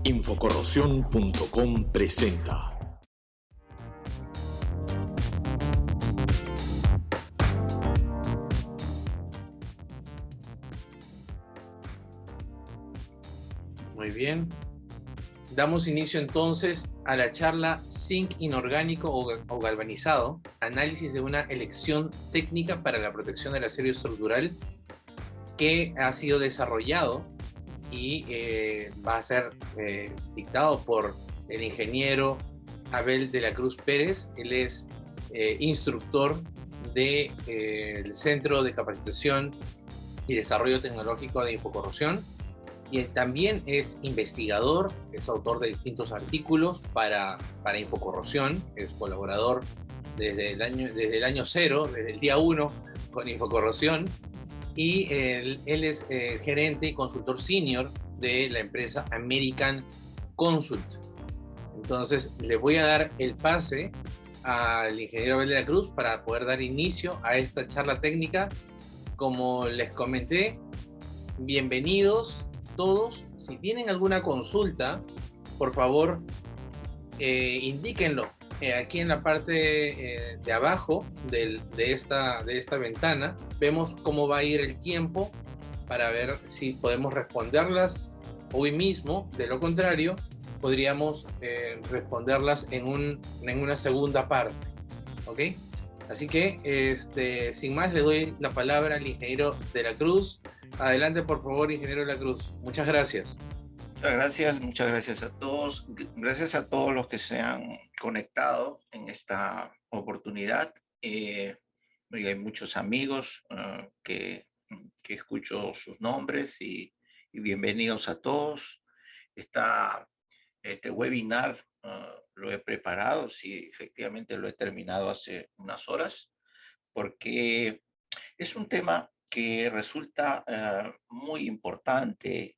Infocorrosión.com presenta. Muy bien. Damos inicio entonces a la charla Zinc inorgánico o galvanizado, análisis de una elección técnica para la protección del acero estructural, que ha sido desarrollado y va a ser dictado por el ingeniero Abel de la Cruz Pérez. Él es instructor del Centro de Capacitación y Desarrollo Tecnológico de Infocorrosión, y también es investigador, es autor de distintos artículos para Infocorrosión, es colaborador desde el año cero, desde el día 1 con Infocorrosión, y él es gerente y consultor senior de la empresa American Consult. Entonces le voy a dar el pase al ingeniero Abel de la Cruz para poder dar inicio a esta charla técnica. Como les comenté, bienvenidos todos. Si tienen alguna consulta, por favor, indíquenlo aquí en la parte de abajo de esta ventana. Vemos cómo va a ir el tiempo para ver si podemos responderlas hoy mismo. De lo contrario, podríamos responderlas en una segunda parte. ¿Ok? Así que, sin más, le doy la palabra al ingeniero de la Cruz. Adelante, por favor, ingeniero de la Cruz. Muchas gracias. Muchas gracias a todos. Gracias a todos los que se han conectado en esta oportunidad. Hay muchos amigos que escucho sus nombres y bienvenidos a todos. Este webinar lo he preparado, sí, efectivamente lo he terminado hace unas horas, porque es un tema que resulta muy importante,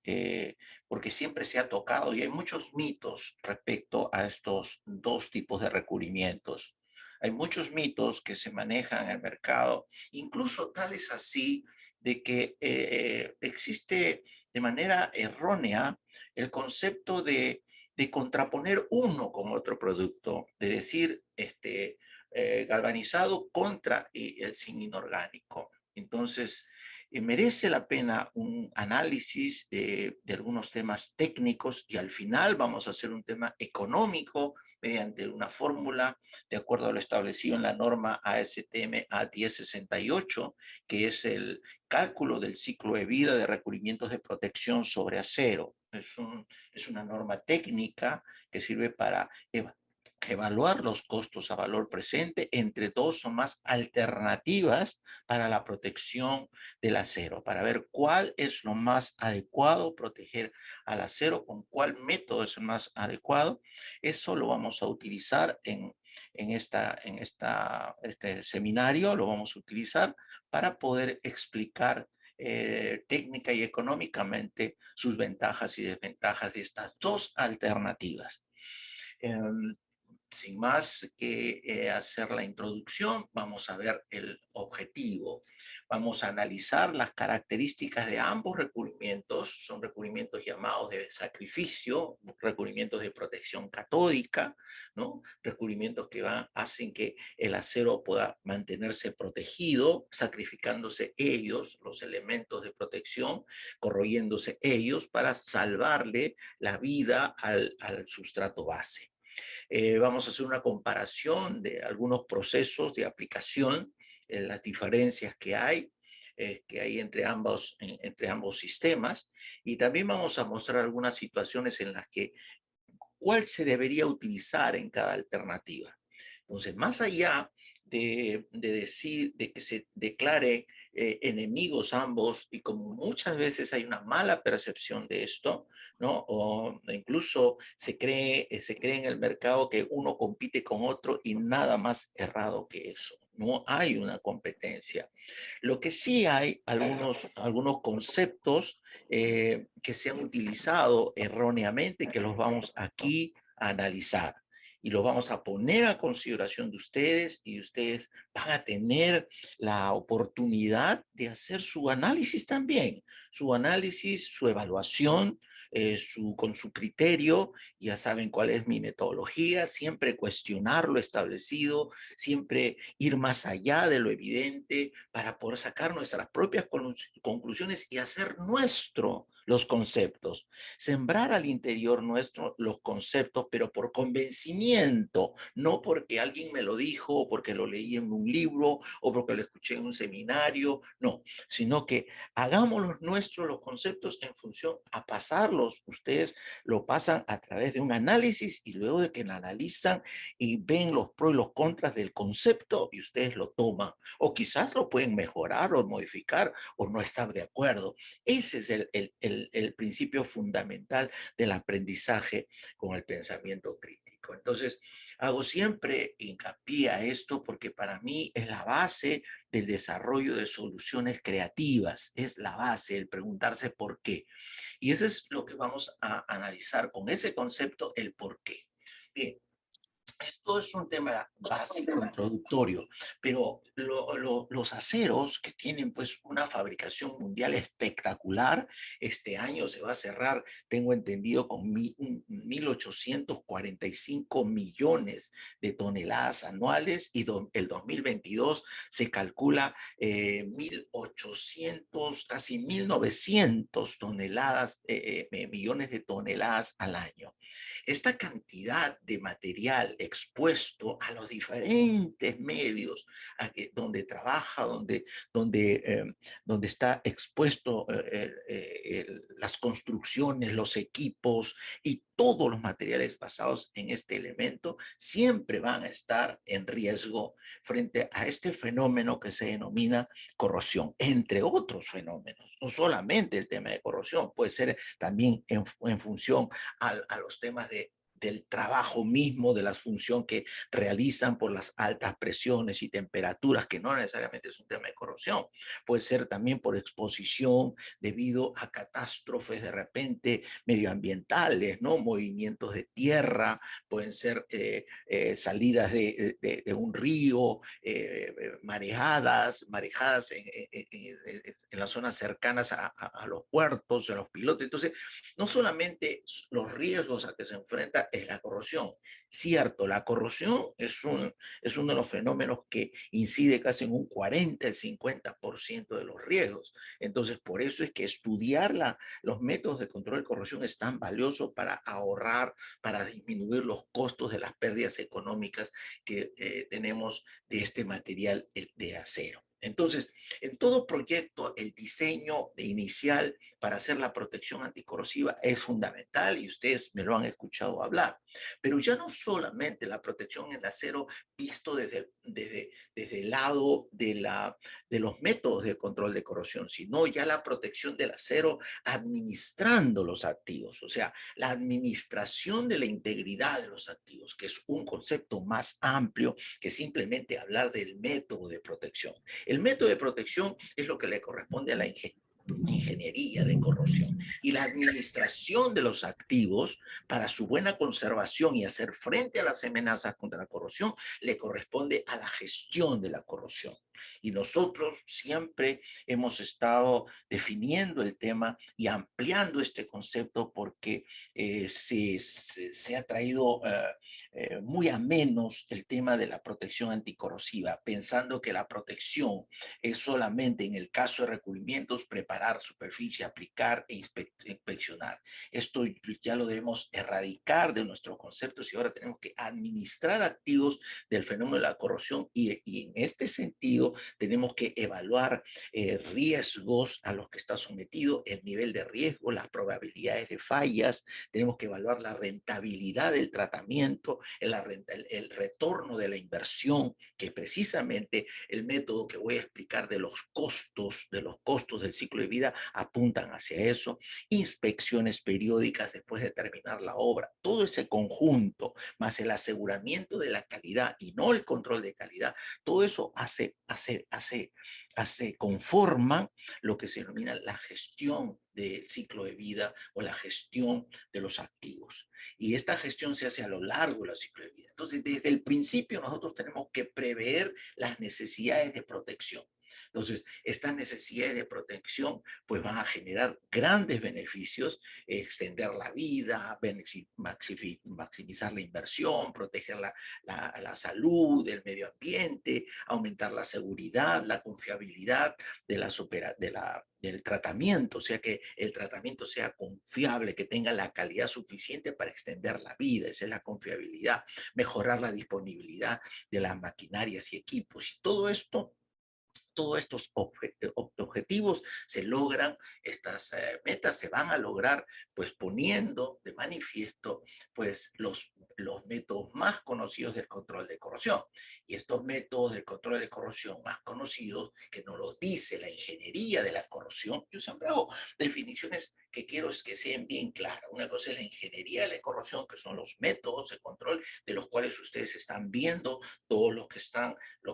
porque siempre se ha tocado y hay muchos mitos respecto a estos dos tipos de recubrimientos. Hay muchos mitos que se manejan en el mercado, incluso tal es así de que existe de manera errónea el concepto de contraponer uno con otro producto, de decir, galvanizado contra el zinc inorgánico. Entonces, merece la pena un análisis de algunos temas técnicos y al final vamos a hacer un tema económico mediante una fórmula de acuerdo a lo establecido en la norma ASTM A1068, que es el cálculo del ciclo de vida de recubrimientos de protección sobre acero. Es una norma técnica que sirve para evaluar los costos a valor presente entre dos o más alternativas para la protección del acero, para ver cuál es lo más adecuado proteger al acero, con cuál método es el más adecuado. Eso lo vamos a utilizar en este seminario, lo vamos a utilizar para poder explicar técnica y económicamente sus ventajas y desventajas de estas dos alternativas. Sin más que hacer la introducción, vamos a ver el objetivo. Vamos a analizar las características de ambos recubrimientos. Son recubrimientos llamados de sacrificio, recubrimientos de protección catódica, ¿no? Recubrimientos que hacen que el acero pueda mantenerse protegido, sacrificándose ellos, los elementos de protección, corroyéndose ellos para salvarle la vida al sustrato base. Vamos a hacer una comparación de algunos procesos de aplicación, las diferencias que hay entre ambos sistemas, y también vamos a mostrar algunas situaciones en las que cuál se debería utilizar en cada alternativa. Entonces, más allá de decir, de que se declare enemigos ambos, y como muchas veces hay una mala percepción de esto, ¿no? O incluso se cree en el mercado que uno compite con otro y nada más errado que eso. No hay una competencia. Lo que sí hay algunos conceptos que se han utilizado erróneamente, que los vamos aquí a analizar y los vamos a poner a consideración de ustedes, y ustedes van a tener la oportunidad de hacer su análisis también, su análisis, su evaluación con su criterio. Ya saben cuál es mi metodología, siempre cuestionar lo establecido, siempre ir más allá de lo evidente para poder sacar nuestras propias conclusiones y hacer nuestro los conceptos, sembrar al interior nuestro los conceptos, pero por convencimiento, no porque alguien me lo dijo, o porque lo leí en un libro, o porque lo escuché en un seminario, no, sino que hagámoslos nuestros los conceptos en función a pasarlos. Ustedes lo pasan a través de un análisis y luego de que lo analizan y ven los pros y los contras del concepto y ustedes lo toman, o quizás lo pueden mejorar o modificar o no estar de acuerdo. Ese es el principio fundamental del aprendizaje con el pensamiento crítico. Entonces, hago siempre hincapié a esto porque para mí es la base del desarrollo de soluciones creativas, es la base, el preguntarse por qué. Y eso es lo que vamos a analizar con ese concepto, el por qué. Bien, esto es un tema básico, introductorio, pero los aceros que tienen pues una fabricación mundial espectacular, este año se va a cerrar, tengo entendido, con 1.845 millones de toneladas anuales y el 2022 se calcula 1.800, casi 1.900 toneladas, millones de toneladas al año. Esta cantidad de material expuesto a los diferentes medios donde trabaja, donde está expuesto las construcciones, los equipos y todos los materiales basados en este elemento siempre van a estar en riesgo frente a este fenómeno que se denomina corrosión, entre otros fenómenos. No solamente el tema de corrosión, puede ser también en función a los temas del trabajo mismo, de la función que realizan por las altas presiones y temperaturas, que no necesariamente es un tema de corrosión. Puede ser también por exposición debido a catástrofes de repente medioambientales, ¿no? Movimientos de tierra, pueden ser salidas de un río, marejadas en las zonas cercanas a los puertos, a los pilotos. Entonces, no solamente los riesgos a que se enfrenta es la corrosión. Cierto, la corrosión es uno de los fenómenos que incide casi en un 40, el 50% de los riesgos. Entonces, por eso es que estudiar los métodos de control de corrosión es tan valioso para ahorrar, para disminuir los costos de las pérdidas económicas que tenemos de este material de acero. Entonces, en todo proyecto, el diseño inicial para hacer la protección anticorrosiva es fundamental y ustedes me lo han escuchado hablar. Pero ya no solamente la protección en el acero visto desde el lado de los métodos de control de corrosión, sino ya la protección del acero administrando los activos, o sea, la administración de la integridad de los activos, que es un concepto más amplio que simplemente hablar del método de protección. El método de protección es lo que le corresponde a la ingeniería de corrosión y la administración de los activos para su buena conservación y hacer frente a las amenazas contra la corrosión le corresponde a la gestión de la corrosión. Y nosotros siempre hemos estado definiendo el tema y ampliando este concepto porque se ha traído muy a menos el tema de la protección anticorrosiva, pensando que la protección es solamente en el caso de recubrimientos, preparar superficie, aplicar e inspeccionar. Esto ya lo debemos erradicar de nuestros conceptos y ahora tenemos que administrar activos del fenómeno de la corrosión y en este sentido tenemos que evaluar riesgos a los que está sometido, el nivel de riesgo, las probabilidades de fallas, tenemos que evaluar la rentabilidad del tratamiento, el retorno de la inversión, que precisamente el método que voy a explicar de los costos del ciclo de vida apuntan hacia eso, inspecciones periódicas después de terminar la obra, todo ese conjunto, más el aseguramiento de la calidad y no el control de calidad, todo eso conforma lo que se denomina la gestión del ciclo de vida o la gestión de los activos. Y esta gestión se hace a lo largo del ciclo de vida. Entonces, desde el principio nosotros tenemos que prever las necesidades de protección. Entonces, estas necesidades de protección pues van a generar grandes beneficios, extender la vida, maximizar la inversión, proteger la salud, el medio ambiente, aumentar la seguridad, la confiabilidad de del tratamiento, o sea que el tratamiento sea confiable, que tenga la calidad suficiente para extender la vida, esa es la confiabilidad, mejorar la disponibilidad de las maquinarias y equipos. Y todo esto, todos estos objetivos se logran, estas metas se van a lograr pues poniendo de manifiesto pues los métodos más conocidos del control de corrosión. Y estos métodos del control de corrosión más conocidos, que nos los dice la ingeniería de la corrosión, yo siempre hago definiciones que quiero que sean bien claras. Una cosa es la ingeniería de la corrosión, que son los métodos de control de los cuales ustedes están viendo, todos los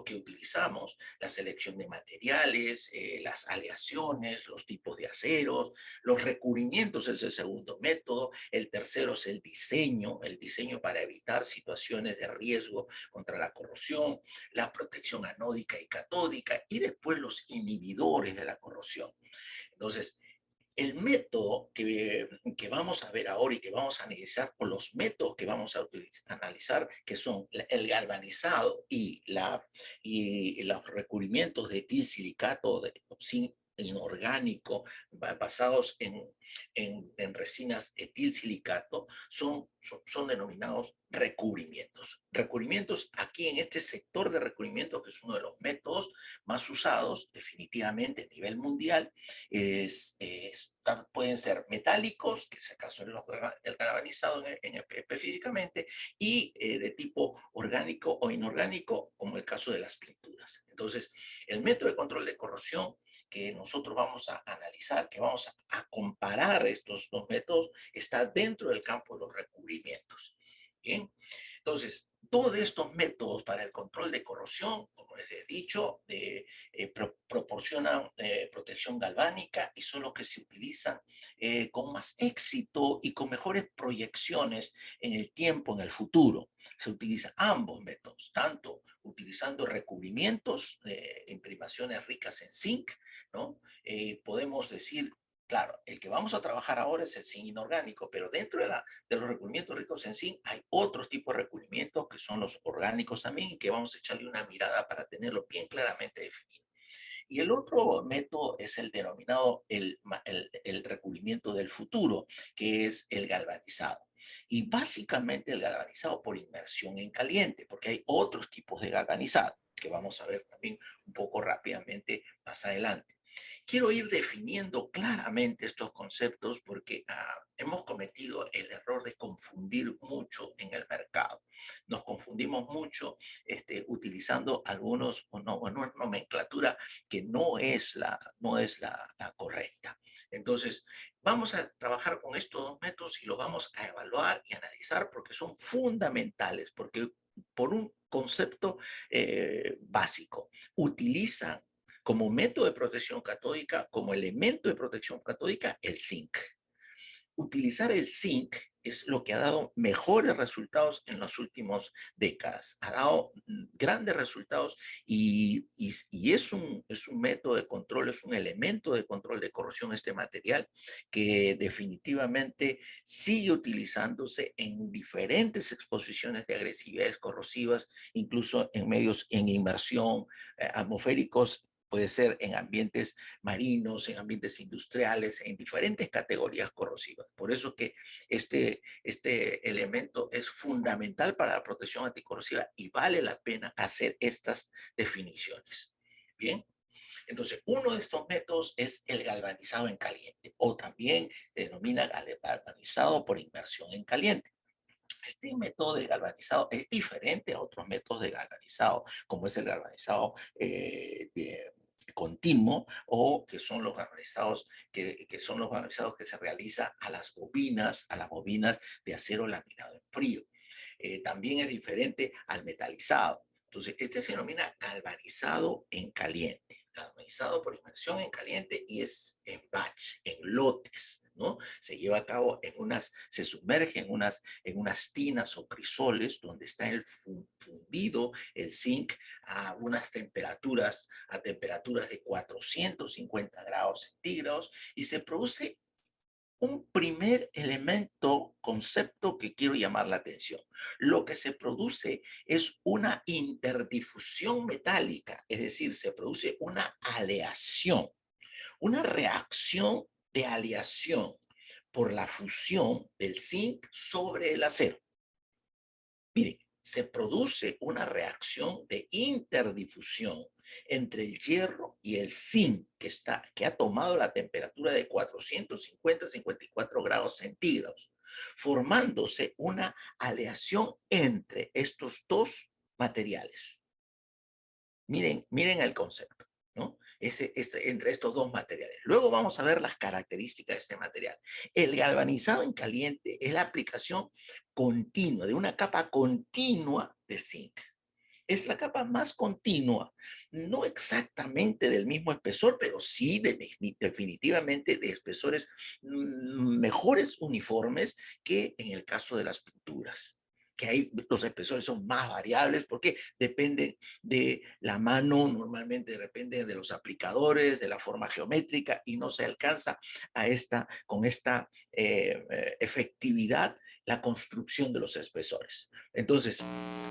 que utilizamos, la selección de materiales, las aleaciones, los tipos de aceros, los recubrimientos es el segundo método, el tercero es el diseño para evitar situaciones de riesgo contra la corrosión, la protección anódica y catódica y después los inhibidores de la corrosión. Entonces, el método que vamos a ver ahora y que vamos a analizar, o los métodos que vamos a analizar, que son el galvanizado y los recubrimientos de etilsilicato de zinc inorgánico basados en resinas etilsilicato, son denominados recubrimientos. Recubrimientos, aquí en este sector de recubrimientos, que es uno de los métodos más usados definitivamente a nivel mundial, pueden ser metálicos, que es el caso del galvanizado específicamente, y de tipo orgánico o inorgánico, como el caso de las pinturas. Entonces, el método de control de corrosión que nosotros vamos a analizar, que vamos a comparar estos dos métodos, está dentro del campo de los recubrimientos. Bien, entonces, todos estos métodos para el control de corrosión, como les he dicho, proporcionan protección galvánica y son los que se utilizan con más éxito y con mejores proyecciones en el tiempo, en el futuro. Se utilizan ambos métodos, tanto utilizando recubrimientos, imprimaciones ricas en zinc, ¿no? Podemos decir, claro, el que vamos a trabajar ahora es el zinc inorgánico, pero dentro de los recubrimientos ricos en zinc hay otros tipos de recubrimientos que son los orgánicos también y que vamos a echarle una mirada para tenerlo bien claramente definido. Y el otro método es el denominado el recubrimiento del futuro, que es el galvanizado. Y básicamente el galvanizado por inmersión en caliente, porque hay otros tipos de galvanizado que vamos a ver también un poco rápidamente más adelante. Quiero ir definiendo claramente estos conceptos porque hemos cometido el error de confundir mucho en el mercado. Nos confundimos mucho utilizando algunos o una nomenclatura que no es la correcta. Entonces, vamos a trabajar con estos dos métodos y los vamos a evaluar y analizar porque son fundamentales, porque por un concepto básico, utilizan como método de protección catódica, como elemento de protección catódica, el zinc. Utilizar el zinc es lo que ha dado mejores resultados en las últimas décadas. Ha dado grandes resultados y es un método de control, es un elemento de control de corrosión este material que definitivamente sigue utilizándose en diferentes exposiciones de agresividades corrosivas, incluso en medios en inmersión atmosféricos, puede ser en ambientes marinos, en ambientes industriales, en diferentes categorías corrosivas. Por eso que este elemento es fundamental para la protección anticorrosiva y vale la pena hacer estas definiciones. Bien. Entonces, uno de estos métodos es el galvanizado en caliente, o también denomina galvanizado por inmersión en caliente. Este método de galvanizado es diferente a otros métodos de galvanizado, como es el galvanizado continuo, o que son los galvanizados que se realiza a las bobinas de acero laminado en frío. También es diferente al metalizado. Entonces, este se denomina galvanizado en caliente, galvanizado por inmersión en caliente y es en batch, en lotes. ¿no? Se lleva a cabo se sumerge en unas tinas o crisoles donde está fundido el zinc a temperaturas de 450 grados centígrados y se produce un primer elemento, concepto que quiero llamar la atención. Lo que se produce es una interdifusión metálica, es decir, se produce una aleación, una reacción de aleación por la fusión del zinc sobre el acero. Miren, se produce una reacción de interdifusión entre el hierro y el zinc que ha tomado la temperatura de 450-54 grados centígrados, formándose una aleación entre estos dos materiales. Miren el concepto, ¿no? Entre estos dos materiales. Luego vamos a ver las características de este material. El galvanizado en caliente es la aplicación continua, de una capa continua de zinc. Es la capa más continua, no exactamente del mismo espesor, pero sí definitivamente de espesores mejores uniformes que en el caso de las pinturas, que ahí los espesores son más variables porque dependen de la mano, normalmente depende de los aplicadores, de la forma geométrica y no se alcanza con esta efectividad la construcción de los espesores. Entonces,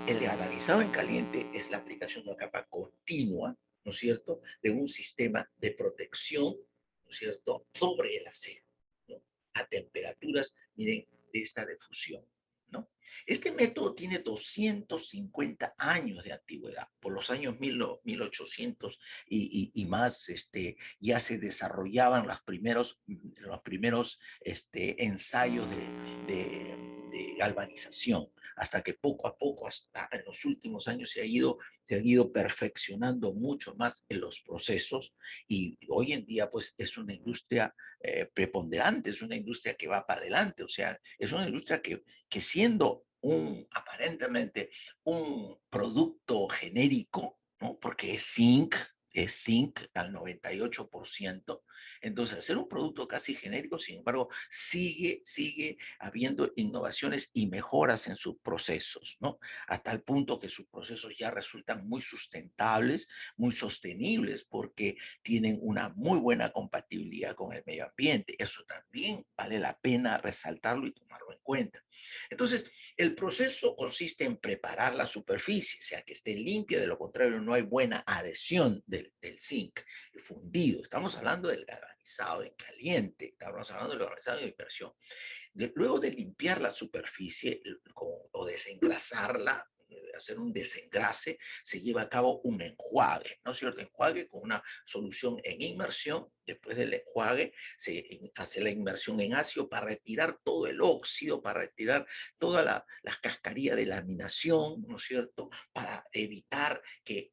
el galvanizado en caliente es la aplicación de una capa continua, ¿no es cierto?, de un sistema de protección, ¿no es cierto?, sobre el acero, ¿no?, a temperaturas, miren, de esta difusión, ¿no? Este método tiene 250 años de antigüedad. Por los años 1800 y más, ya se desarrollaban los primeros ensayos de galvanización, hasta que poco a poco, hasta en los últimos años, se han ido perfeccionando mucho más en los procesos y hoy en día pues es una industria preponderante, es una industria que va para adelante, o sea, es una industria que siendo aparentemente un producto genérico, ¿no? Porque es zinc al 98%, entonces hacer un producto casi genérico, sin embargo, sigue habiendo innovaciones y mejoras en sus procesos, ¿no? A tal punto que sus procesos ya resultan muy sustentables, muy sostenibles, porque tienen una muy buena compatibilidad con el medio ambiente. Eso también vale la pena resaltarlo y tomarlo en cuenta. Entonces, el proceso consiste en preparar la superficie, o sea, que esté limpia, de lo contrario no hay buena adhesión del zinc fundido. Estamos hablando del galvanizado en caliente, estamos hablando del galvanizado en inmersión. Luego de limpiar la superficie o desengrasarla, hacer un desengrase, se lleva a cabo un enjuague, ¿no es cierto? Enjuague con una solución en inmersión. Después del enjuague se hace la inmersión en ácido para retirar todo el óxido, para retirar toda la cascarilla de laminación, ¿no es cierto? Para evitar que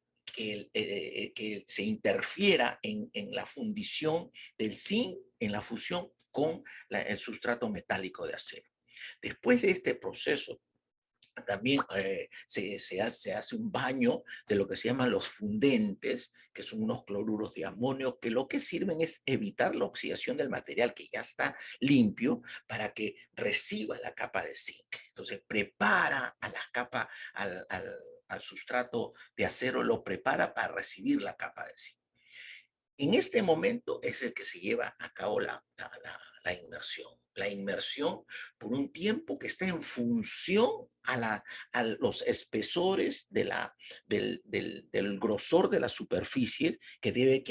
se interfiera en la fundición del zinc, en la fusión con el sustrato metálico de acero. Después de este proceso, también se hace un baño de lo que se llaman los fundentes, que son unos cloruros de amonio, que lo que sirven es evitar la oxidación del material que ya está limpio para que reciba la capa de zinc. Entonces prepara a la capa, al sustrato de acero, lo prepara para recibir la capa de zinc. En este momento es el que se lleva a cabo la inmersión. La inmersión por un tiempo que está en función a los espesores del grosor de la superficie que tiene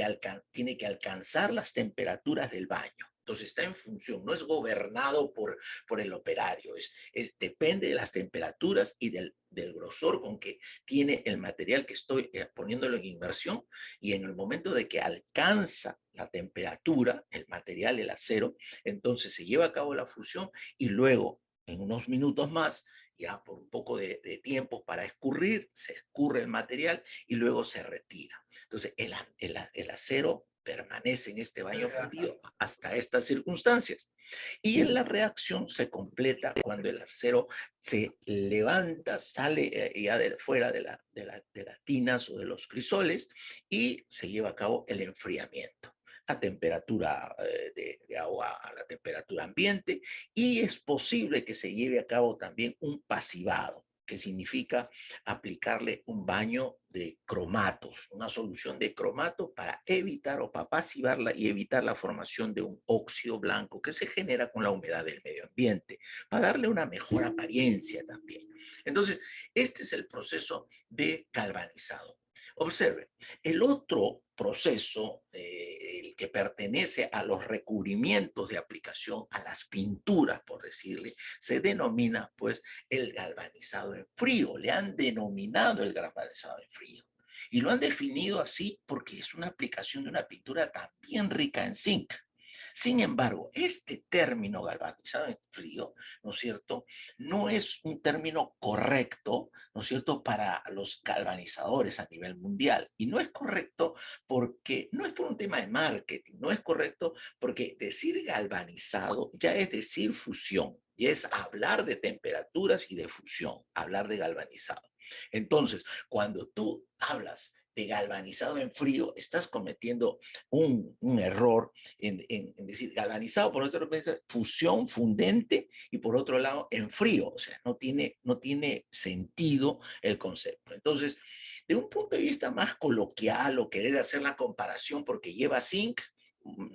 que alcanzar las temperaturas del baño. Entonces está en función, no es gobernado por el operario, depende de las temperaturas y del grosor con que tiene el material que estoy poniéndolo en inmersión, y en el momento de que alcanza la temperatura, el material, el acero, entonces se lleva a cabo la fusión y luego, en unos minutos más, ya por un poco de tiempo para escurrir, se escurre el material y luego se retira. Entonces el acero permanece en este baño fundido hasta estas circunstancias. Y en la reacción se completa cuando el acero se levanta, sale ya fuera de las tinas o de los crisoles y se lleva a cabo el enfriamiento. a temperatura de agua, a la temperatura ambiente, y es posible que se lleve a cabo también un pasivado, que significa aplicarle un baño de cromatos, una solución de cromato para evitar o para pasivarla y evitar la formación de un óxido blanco que se genera con la humedad del medio ambiente, para darle una mejor apariencia también. Entonces, este es el proceso de galvanizado. Observe, el otro proceso, el que pertenece a los recubrimientos de aplicación, a las pinturas, por decirle, se denomina pues el galvanizado en frío. Le han denominado el galvanizado en frío. Y lo han definido así porque es una aplicación de una pintura también rica en zinc. Sin embargo, este término galvanizado en frío, ¿no es cierto?, no es un término correcto, ¿no es cierto?, para los galvanizadores a nivel mundial. Y no es correcto porque no es por un tema de marketing, no es correcto porque decir galvanizado ya es decir fusión, y es hablar de temperaturas y de fusión, hablar de galvanizado. Entonces, cuando tú hablas de galvanizado en frío, estás cometiendo un error en decir galvanizado, por otro lado, fusión, fundente, y por otro lado, en frío. O sea, no tiene sentido el concepto. Entonces, de un punto de vista más coloquial o querer hacer la comparación porque lleva zinc,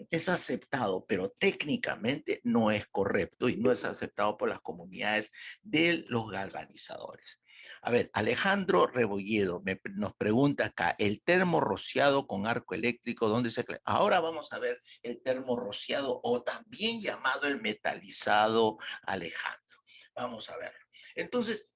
es aceptado, pero técnicamente no es correcto y no es aceptado por las comunidades de los galvanizadores. A ver, Alejandro Rebolledo nos pregunta acá, el termo rociado con arco eléctrico, ¿dónde se crea? Ahora vamos a ver el termo rociado o también llamado el metalizado, Alejandro. Vamos a verlo. Entonces,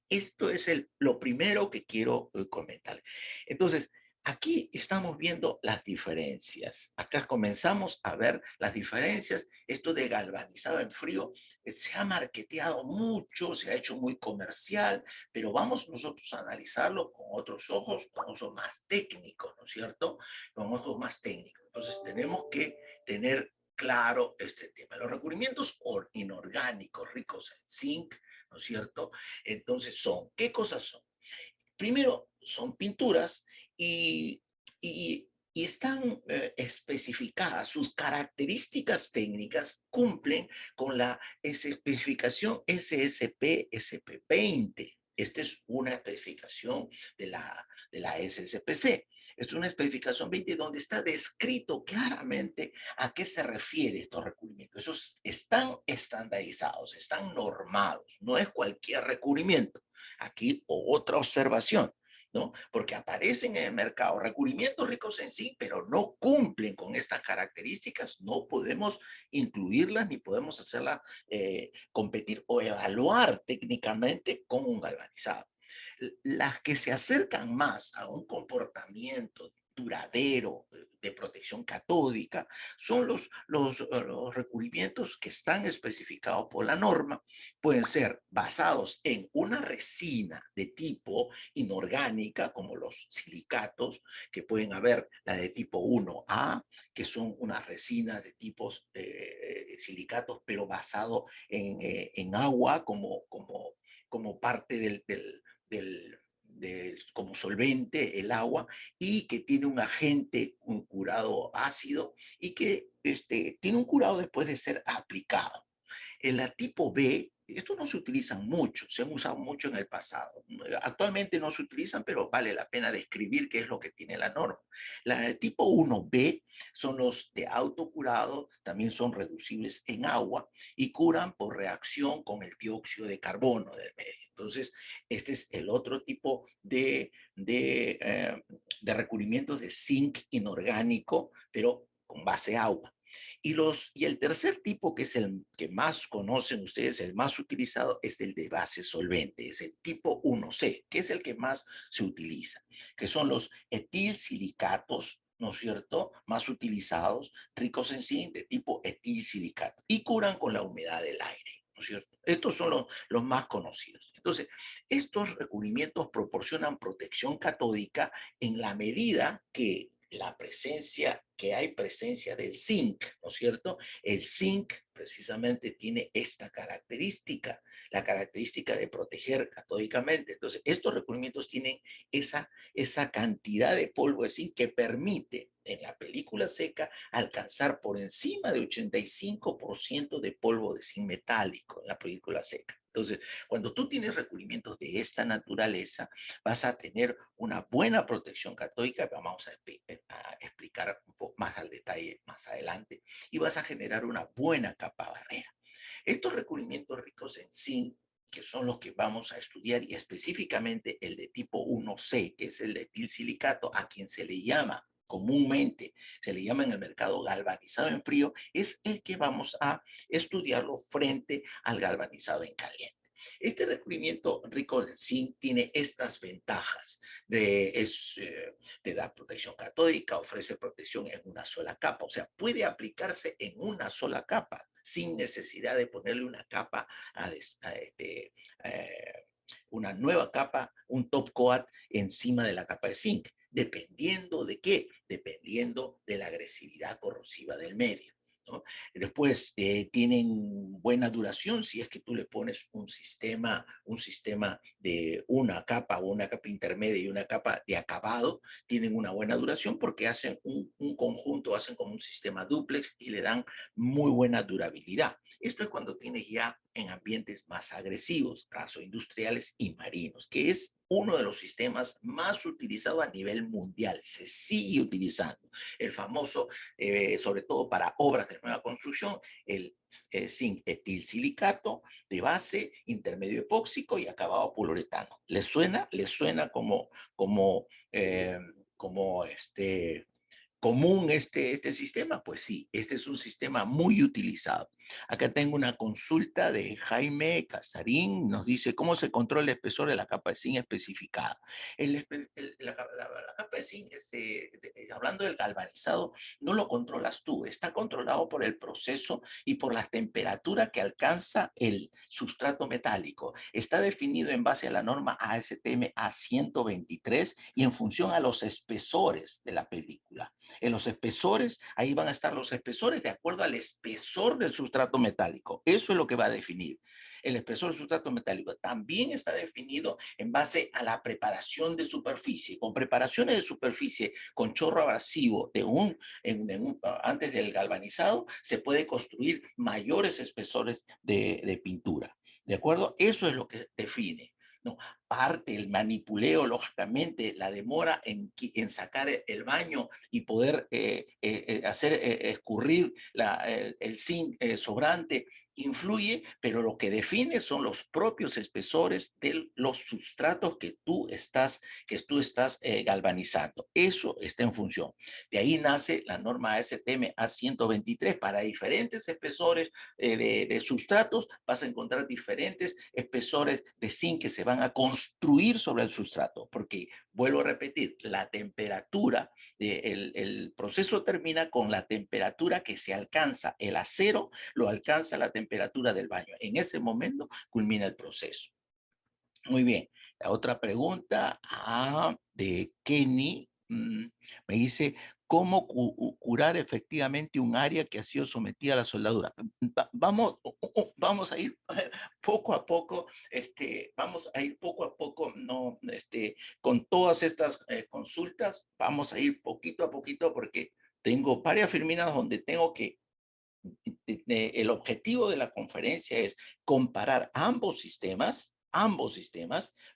esto es lo primero que quiero comentar. Entonces, aquí estamos viendo las diferencias. Acá comenzamos a ver las diferencias. Esto de galvanizado en frío se ha marketeado mucho, se ha hecho muy comercial, pero vamos nosotros a analizarlo con otros ojos más técnicos, ¿no es cierto? Con ojos más técnicos. Entonces, tenemos que tener claro este tema. Los recubrimientos inorgánicos ricos en zinc, ¿no es cierto? Entonces ¿qué cosas son? Primero, son pinturas y, y están especificadas, sus características técnicas cumplen con la especificación SSP SP20. Esta es una especificación de la SSPC. Es una especificación 20 donde está descrito claramente a qué se refiere estos recubrimientos. Esos están estandarizados, están normados, no es cualquier recubrimiento. Aquí otra observación, ¿no? Porque aparecen en el mercado recubrimientos ricos en zinc, pero no cumplen con estas características, no podemos incluirlas ni podemos hacerlas competir o evaluar técnicamente con un galvanizado. Las que se acercan más a un comportamiento duradero de protección catódica son los recubrimientos que están especificados por la norma. Pueden ser basados en una resina de tipo inorgánica, como los silicatos, que pueden haber la de tipo 1A, que son unas resinas de tipos silicatos, pero basado en agua como parte como solvente, el agua, y que tiene un agente, un curado ácido, y que tiene un curado después de ser aplicado. En la tipo B, estos no se utilizan mucho, se han usado mucho en el pasado. Actualmente no se utilizan, pero vale la pena describir qué es lo que tiene la norma. La de tipo 1B son los de autocurado, también son reducibles en agua y curan por reacción con el dióxido de carbono del medio. Entonces, este es el otro tipo de recubrimientos de zinc inorgánico, pero con base agua. Y el tercer tipo, que es el que más conocen ustedes, el más utilizado, es el de base solvente, es el tipo 1C, que es el que más se utiliza, que son los etilsilicatos, ¿no es cierto?, más utilizados, ricos en zinc, de tipo etilsilicato, y curan con la humedad del aire, ¿no es cierto? Estos son los más conocidos. Entonces, estos recubrimientos proporcionan protección catódica en la medida que hay presencia del zinc, ¿no es cierto? El zinc precisamente tiene esta característica, la característica de proteger catódicamente. Entonces, estos recubrimientos tienen esa cantidad de polvo de zinc que permite en la película seca alcanzar por encima de 85% de polvo de zinc metálico en la película seca. Entonces, cuando tú tienes recubrimientos de esta naturaleza, vas a tener una buena protección catódica, vamos a explicar un poco más al detalle más adelante, y vas a generar una buena capa barrera. Estos recubrimientos ricos en zinc, que son los que vamos a estudiar, y específicamente el de tipo 1C, que es el de etilsilicato, a quien se le llama comúnmente, se le llama en el mercado galvanizado en frío, es el que vamos a estudiarlo frente al galvanizado en caliente. Este recubrimiento rico en zinc tiene estas ventajas. Te da protección catódica, ofrece protección en una sola capa, o sea, puede aplicarse en una sola capa sin necesidad de ponerle una capa una nueva capa, un top coat encima de la capa de zinc. ¿Dependiendo de qué? Dependiendo de la agresividad corrosiva del medio, ¿no? Después tienen buena duración si es que tú le pones un sistema de una capa o una capa intermedia y una capa de acabado, tienen una buena duración porque hacen un conjunto, hacen como un sistema dúplex y le dan muy buena durabilidad. Esto es cuando tienes ya en ambientes más agresivos, casos industriales y marinos, que es uno de los sistemas más utilizados a nivel mundial. Se sigue utilizando el famoso, sobre todo para obras de nueva construcción, el zinc etilsilicato de base, intermedio epóxico y acabado poliuretano. ¿Les suena? ¿Les suena como común este sistema? Pues sí, este es un sistema muy utilizado. Acá tengo una consulta de Jaime Casarín, nos dice cómo se controla el espesor de la capa de zinc especificada. La capa de zinc, hablando del galvanizado, no lo controlas tú, está controlado por el proceso y por la temperatura que alcanza el sustrato metálico. Está definido en base a la norma ASTM A123 y en función a los espesores de la película. En los espesores, ahí van a estar los espesores de acuerdo al espesor del sustrato metálico. Eso es lo que va a definir. El espesor del sustrato metálico también está definido en base a la preparación de superficie. Con preparaciones de superficie con chorro abrasivo antes del galvanizado, se puede construir mayores espesores de pintura. ¿De acuerdo? Eso es lo que define. No, parte el manipuleo, lógicamente, la demora en sacar el baño y poder hacer escurrir el zinc sobrante influye, pero lo que define son los propios espesores de los sustratos que tú estás galvanizando. Eso está en función. De ahí nace la norma ASTM A123. Para diferentes espesores de sustratos vas a encontrar diferentes espesores de zinc que se van a construir sobre el sustrato, porque vuelvo a repetir, la temperatura, el proceso termina con la temperatura que se alcanza. El acero lo alcanza la temperatura del baño. En ese momento culmina el proceso. Muy bien. La otra pregunta de Kenny me dice, ¿cómo curar efectivamente un área que ha sido sometida a la soldadura? Vamos a ir poco a poco, no, con todas estas consultas, vamos a ir poquito a poquito porque tengo varias filminas donde tengo que el objetivo de la conferencia es comparar ambos sistemas,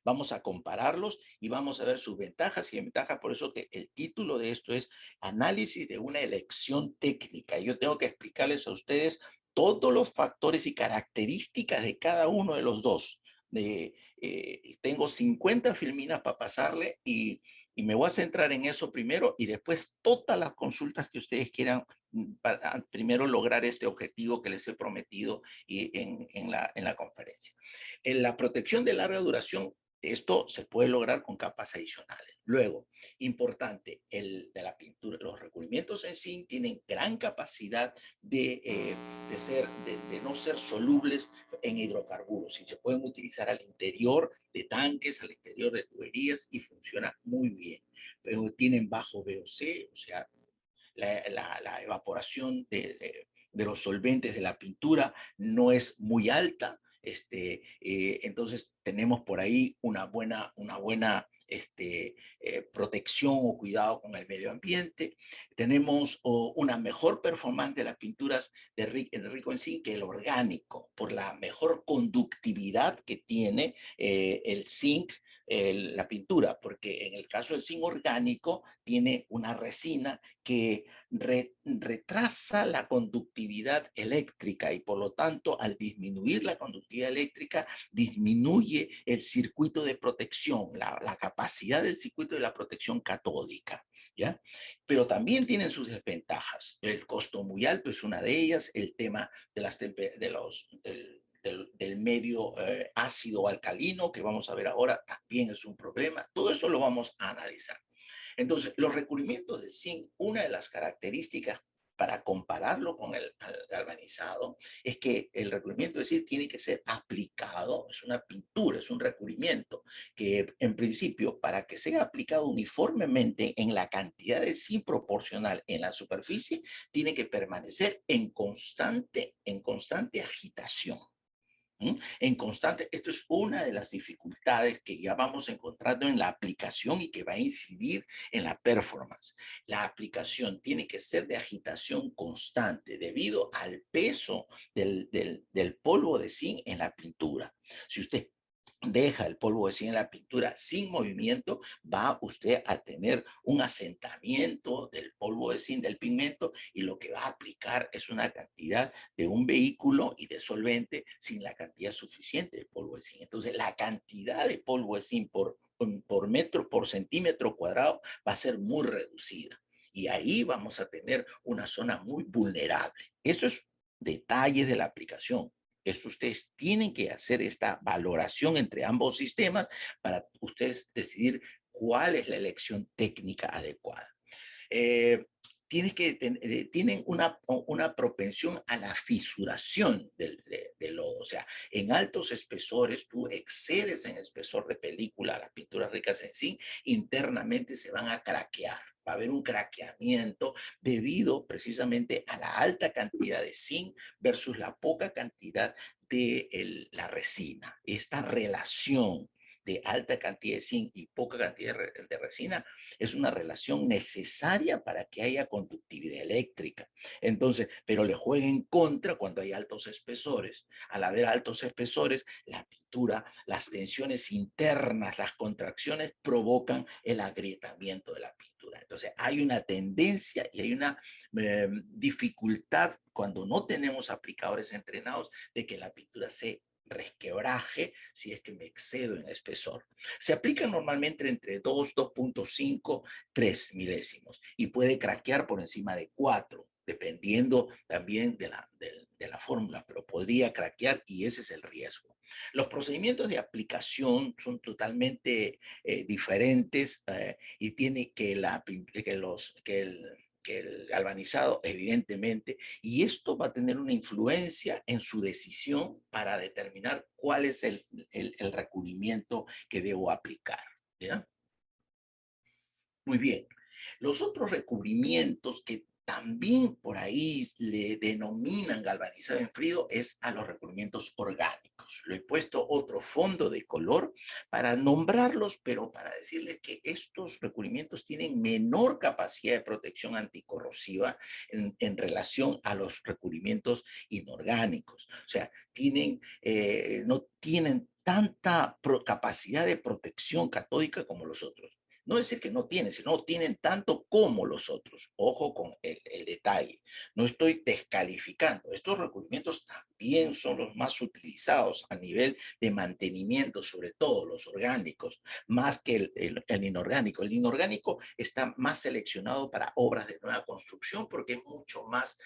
vamos a compararlos y vamos a ver sus ventajas y desventajas. Por eso que el título de esto es Análisis de una elección técnica. Yo tengo que explicarles a ustedes todos los factores y características de cada uno de los dos. Tengo 50 filminas para pasarle y me voy a centrar en eso primero y después todas las consultas que ustedes quieran para primero lograr este objetivo que les he prometido en la conferencia. En la protección de larga duración, esto se puede lograr con capas adicionales. Luego, importante, de la pintura, los recubrimientos en zinc tienen gran capacidad de no ser solubles en hidrocarburos y se pueden utilizar al interior de tanques, al interior de tuberías y funciona muy bien. Pero tienen bajo VOC, o sea, la evaporación de los solventes de la pintura no es muy alta. Entonces tenemos por ahí una buena protección o cuidado con el medio ambiente. Tenemos una mejor performance de las pinturas rico en zinc que el orgánico, por la mejor conductividad que tiene el zinc, la pintura, porque en el caso del zinc orgánico tiene una resina que retrasa la conductividad eléctrica y por lo tanto al disminuir la conductividad eléctrica disminuye el circuito de protección, la capacidad del circuito de la protección catódica. ¿Ya? Pero también tienen sus desventajas. El costo muy alto es una de ellas, el tema del medio ácido alcalino que vamos a ver ahora también es un problema. Todo eso lo vamos a analizar. Entonces, los recubrimientos de zinc, una de las características para compararlo con el galvanizado, es que el recubrimiento de zinc tiene que ser aplicado, es una pintura, es un recubrimiento, que en principio, para que sea aplicado uniformemente en la cantidad de zinc proporcional en la superficie, tiene que permanecer en constante agitación. En constante, esto es una de las dificultades que ya vamos encontrando en la aplicación y que va a incidir en la performance. La aplicación tiene que ser de agitación constante debido al peso del polvo de zinc en la pintura. Si usted deja el polvo de zinc en la pintura sin movimiento, va usted a tener un asentamiento del polvo de zinc del pigmento y lo que va a aplicar es una cantidad de un vehículo y de solvente sin la cantidad suficiente de polvo de zinc. Entonces, la cantidad de polvo de zinc por centímetro cuadrado va a ser muy reducida. Y ahí vamos a tener una zona muy vulnerable. Eso es detalles de la aplicación. Esto ustedes tienen que hacer esta valoración entre ambos sistemas para ustedes decidir cuál es la elección técnica adecuada. Tienen una propensión a la fisuración del lodo. O sea, en altos espesores, tú excedes en espesor de película, las pinturas ricas en zinc, internamente se van a craquear. Va a haber un craqueamiento debido precisamente a la alta cantidad de zinc versus la poca cantidad de la resina. Esta relación de alta cantidad de zinc y poca cantidad de resina es una relación necesaria para que haya conductividad eléctrica. Entonces, pero le juega en contra cuando hay altos espesores. Al haber altos espesores, la pintura, las tensiones internas, las contracciones provocan el agrietamiento de la pintura. Entonces, hay una tendencia y hay una dificultad cuando no tenemos aplicadores entrenados de que la pintura se resquebraje si es que me excedo en espesor. Se aplica normalmente entre 2, 2.5, 3 milésimos y puede craquear por encima de 4, dependiendo también de la fórmula, pero podría craquear y ese es el riesgo. Los procedimientos de aplicación son totalmente diferentes y tiene que el galvanizado, evidentemente, y esto va a tener una influencia en su decisión para determinar cuál es el recubrimiento que debo aplicar. ¿Ya? Muy bien. Los otros recubrimientos que también por ahí le denominan galvanizado en frío es a los recubrimientos orgánicos. Le he puesto otro fondo de color para nombrarlos, pero para decirles que estos recubrimientos tienen menor capacidad de protección anticorrosiva en relación a los recubrimientos inorgánicos. O sea, no tienen tanta capacidad de protección catódica como los otros. No decir que no tienen, sino tienen tanto como los otros. Ojo con el detalle. No estoy descalificando. Estos recubrimientos también son los más utilizados a nivel de mantenimiento, sobre todo los orgánicos, más que el inorgánico. El inorgánico está más seleccionado para obras de nueva construcción porque es mucho más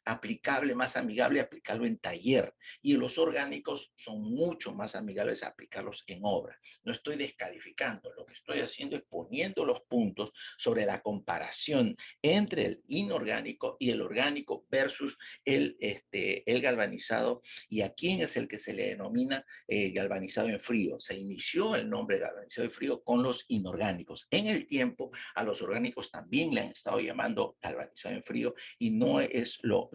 aplicable, más amigable aplicarlo en taller. Y los orgánicos son mucho más amigables a aplicarlos en obra. No estoy descalificando. Lo que estoy haciendo es poniendo los puntos sobre la comparación entre el inorgánico y el orgánico versus el galvanizado y a quién es el que se le denomina galvanizado en frío. Se inició el nombre galvanizado en frío con los inorgánicos. En el tiempo, a los orgánicos también le han estado llamando galvanizado en frío y no es lo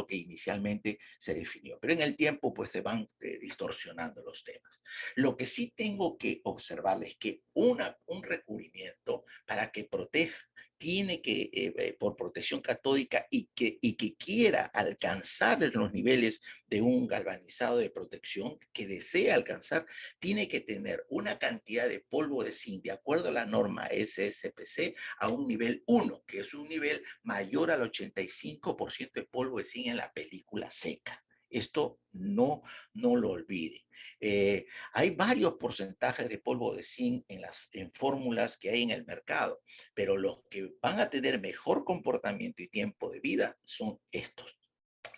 que inicialmente se definió. Pero en el tiempo, pues se van distorsionando los temas. Lo que sí tengo que observar es que un recubrimiento para que proteja tiene que, por protección catódica y que quiera alcanzar los niveles de un galvanizado de protección que desea alcanzar, tiene que tener una cantidad de polvo de zinc de acuerdo a la norma SSPC a un nivel 1, que es un nivel mayor al 85% de polvo de zinc en la película seca. Esto no lo olvide. Hay varios porcentajes de polvo de zinc en fórmulas que hay en el mercado, pero los que van a tener mejor comportamiento y tiempo de vida son estos,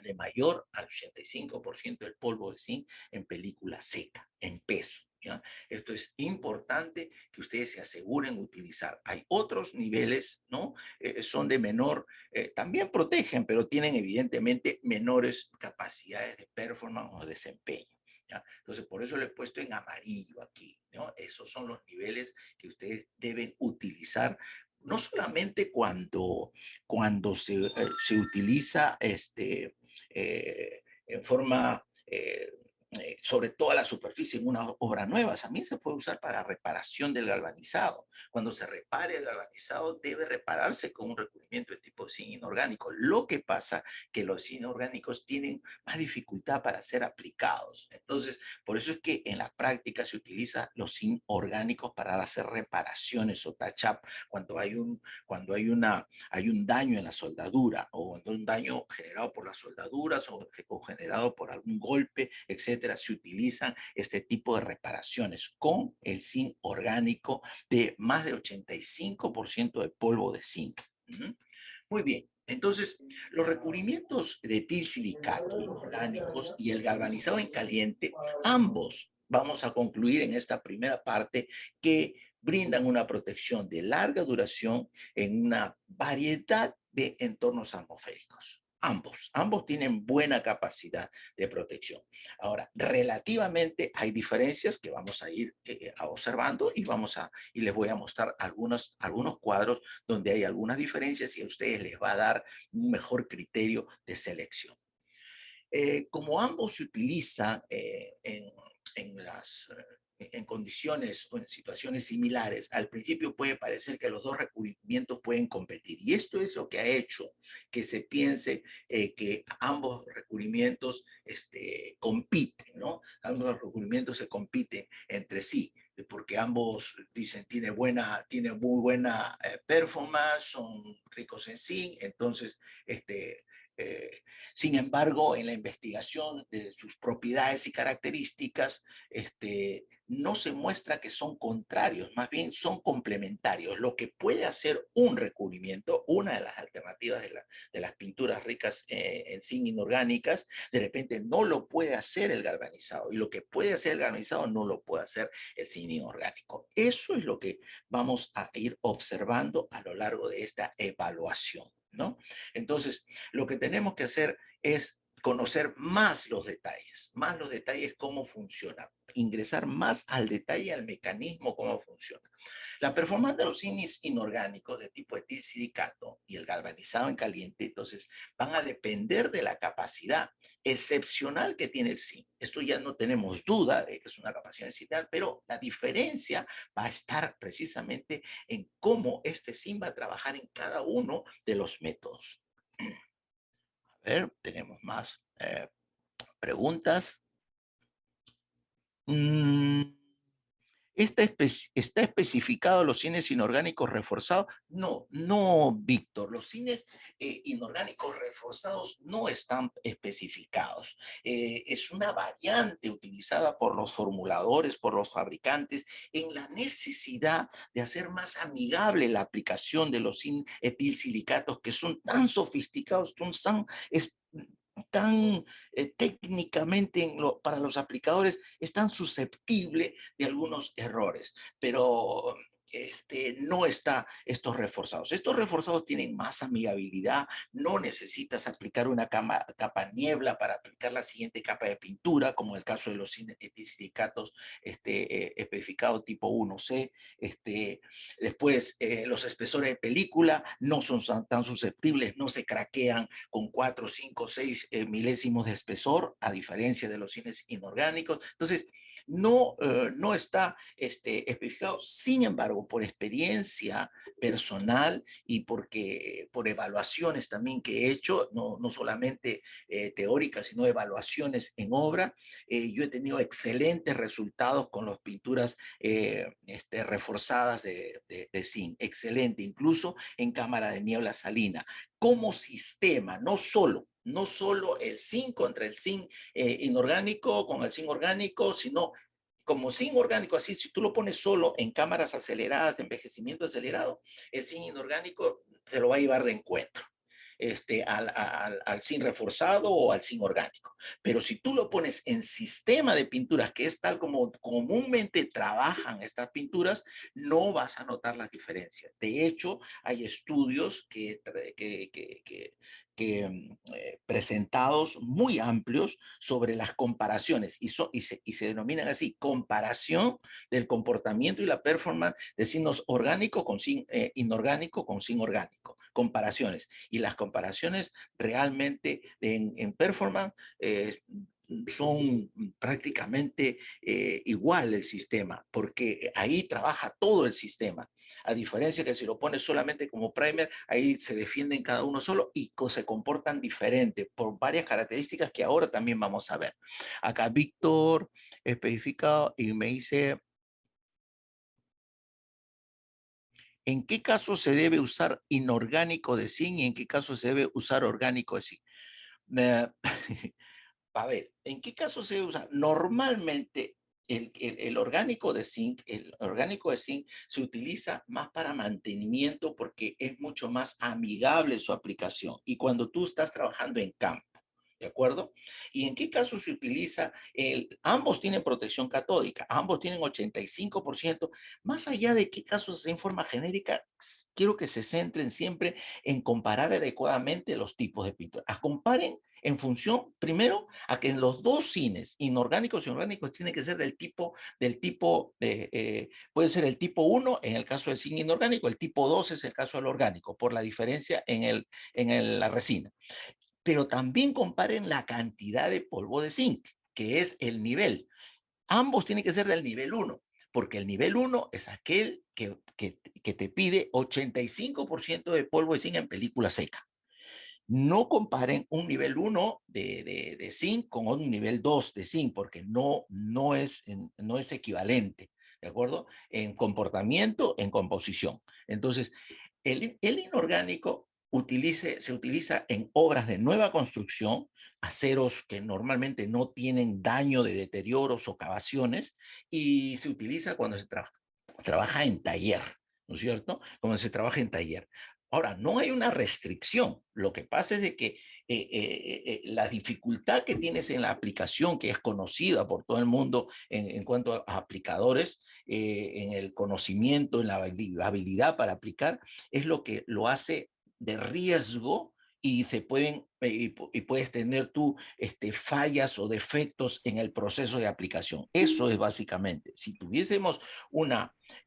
de mayor al 85% del polvo de zinc en película seca, en peso. ¿Ya? Esto es importante que ustedes se aseguren utilizar. Hay otros niveles, ¿no? Son de menor, también protegen, pero tienen evidentemente menores capacidades de performance o desempeño. ¿Ya? Entonces, por eso lo he puesto en amarillo aquí, ¿no? Esos son los niveles que ustedes deben utilizar, no solamente cuando se utiliza en forma sobre toda la superficie en una obra nueva, también se puede usar para reparación del galvanizado. Cuando se repare el galvanizado, debe repararse con un recubrimiento de tipo zinc inorgánico. Lo que pasa que los zinc inorgánicos tienen más dificultad para ser aplicados. Entonces, por eso es que en la práctica se utiliza los zinc orgánicos para hacer reparaciones o touch-up cuando hay un daño en la soldadura o un daño generado por las soldaduras o generado por algún golpe, etcétera. Se utilizan este tipo de reparaciones con el zinc orgánico de más de 85% de polvo de zinc. Muy bien. Entonces, los recubrimientos de etilsilicato inorgánicos y el galvanizado en caliente, ambos vamos a concluir en esta primera parte que brindan una protección de larga duración en una variedad de entornos atmosféricos. Ambos tienen buena capacidad de protección. Ahora, relativamente hay diferencias que vamos a ir observando y les voy a mostrar algunos cuadros donde hay algunas diferencias y a ustedes les va a dar un mejor criterio de selección. Como ambos se utilizan en condiciones o en situaciones similares, al principio puede parecer que los dos recubrimientos pueden competir. Y esto es lo que ha hecho que se piense que ambos recubrimientos compiten, ¿no? Ambos recubrimientos se compiten entre sí, porque ambos dicen tiene muy buena performance, son ricos en zinc, entonces sin embargo, en la investigación de sus propiedades y características, no se muestra que son contrarios, más bien son complementarios. Lo que puede hacer un recubrimiento, una de las alternativas de las pinturas ricas en zinc inorgánicas, de repente no lo puede hacer el galvanizado. Y lo que puede hacer el galvanizado no lo puede hacer el zinc inorgánico. Eso es lo que vamos a ir observando a lo largo de esta evaluación, ¿no? Entonces, lo que tenemos que hacer es conocer más los detalles cómo funciona, ingresar más al detalle, al mecanismo, cómo funciona. La performance de los zincs inorgánicos de tipo etilsilicato y el galvanizado en caliente, entonces, van a depender de la capacidad excepcional que tiene el zinc. Esto ya no tenemos duda de que es una capacidad excepcional, pero la diferencia va a estar precisamente en cómo este zinc va a trabajar en cada uno de los métodos. A ver, tenemos más preguntas. ¿Está especificado los cines inorgánicos reforzados? No, Víctor. Los cines inorgánicos reforzados no están especificados. Es una variante utilizada por los formuladores, por los fabricantes, en la necesidad de hacer más amigable la aplicación de los etilsilicatos que son tan sofisticados, tan técnicamente para los aplicadores es tan susceptible de algunos errores, pero no está estos reforzados. Estos reforzados tienen más amigabilidad, no necesitas aplicar una capa niebla para aplicar la siguiente capa de pintura, como en el caso de los silicatos especificados tipo 1C. Después, los espesores de película no son tan susceptibles, no se craquean con 4, 5, 6 milésimos de espesor, a diferencia de los cines inorgánicos. Entonces, no está especificado. Sin embargo, por experiencia personal y por evaluaciones también que he hecho, no solamente teóricas, sino evaluaciones en obra, yo he tenido excelentes resultados con las pinturas reforzadas de zinc. Excelente, incluso en cámara de niebla salina. Como sistema, no solo el zinc contra el zinc inorgánico con el zinc orgánico, sino como zinc orgánico, así si tú lo pones solo en cámaras aceleradas de envejecimiento acelerado, el zinc inorgánico se lo va a llevar de encuentro. Al zinc reforzado o al zinc orgánico. Pero si tú lo pones en sistema de pinturas, que es tal como comúnmente trabajan estas pinturas, no vas a notar las diferencias. De hecho, hay estudios presentados muy amplios sobre las comparaciones y se denominan así, comparación del comportamiento y la performance de signos orgánicos con inorgánico con zinc orgánico. Comparaciones. Y las comparaciones realmente en performance son prácticamente igual el sistema, porque ahí trabaja todo el sistema. A diferencia que si lo pones solamente como primer, ahí se defienden cada uno solo y se comportan diferente por varias características que ahora también vamos a ver. Acá Víctor especifica y me dice, ¿en qué caso se debe usar inorgánico de zinc y en qué caso se debe usar orgánico de zinc? A ver, ¿en qué caso se usa? Normalmente el orgánico de zinc, se utiliza más para mantenimiento porque es mucho más amigable su aplicación. Y cuando tú estás trabajando en campo, ¿de acuerdo? ¿Y en qué caso se utiliza? Ambos tienen protección catódica, ambos tienen 85%. Más allá de qué casos en forma genérica, quiero que se centren siempre en comparar adecuadamente los tipos de pintura. Comparen en función, primero, a que en los dos cines, inorgánicos y orgánicos, tienen que ser puede ser el tipo 1 en el caso del zinc inorgánico, el tipo 2 es el caso del orgánico, por la diferencia en la resina. Pero también comparen la cantidad de polvo de zinc, que es el nivel. Ambos tienen que ser del nivel 1, porque el nivel 1 es aquel que te pide 85% de polvo de zinc en película seca. No comparen un nivel 1 de zinc con un nivel 2 de zinc, porque no es equivalente, ¿de acuerdo? En comportamiento, en composición. Entonces, el inorgánico se utiliza en obras de nueva construcción, aceros que normalmente no tienen daño de deterioros o cavaciones, y se utiliza cuando se trabaja en taller, ¿no es cierto? Cuando se trabaja en taller. Ahora, no hay una restricción. Lo que pasa es de que la dificultad que tienes en la aplicación, que es conocida por todo el mundo en cuanto a aplicadores, en el conocimiento, en la habilidad para aplicar, es lo que lo hace de riesgo y y puedes tener tú fallas o defectos en el proceso de aplicación. Eso es básicamente. Si tuviésemos un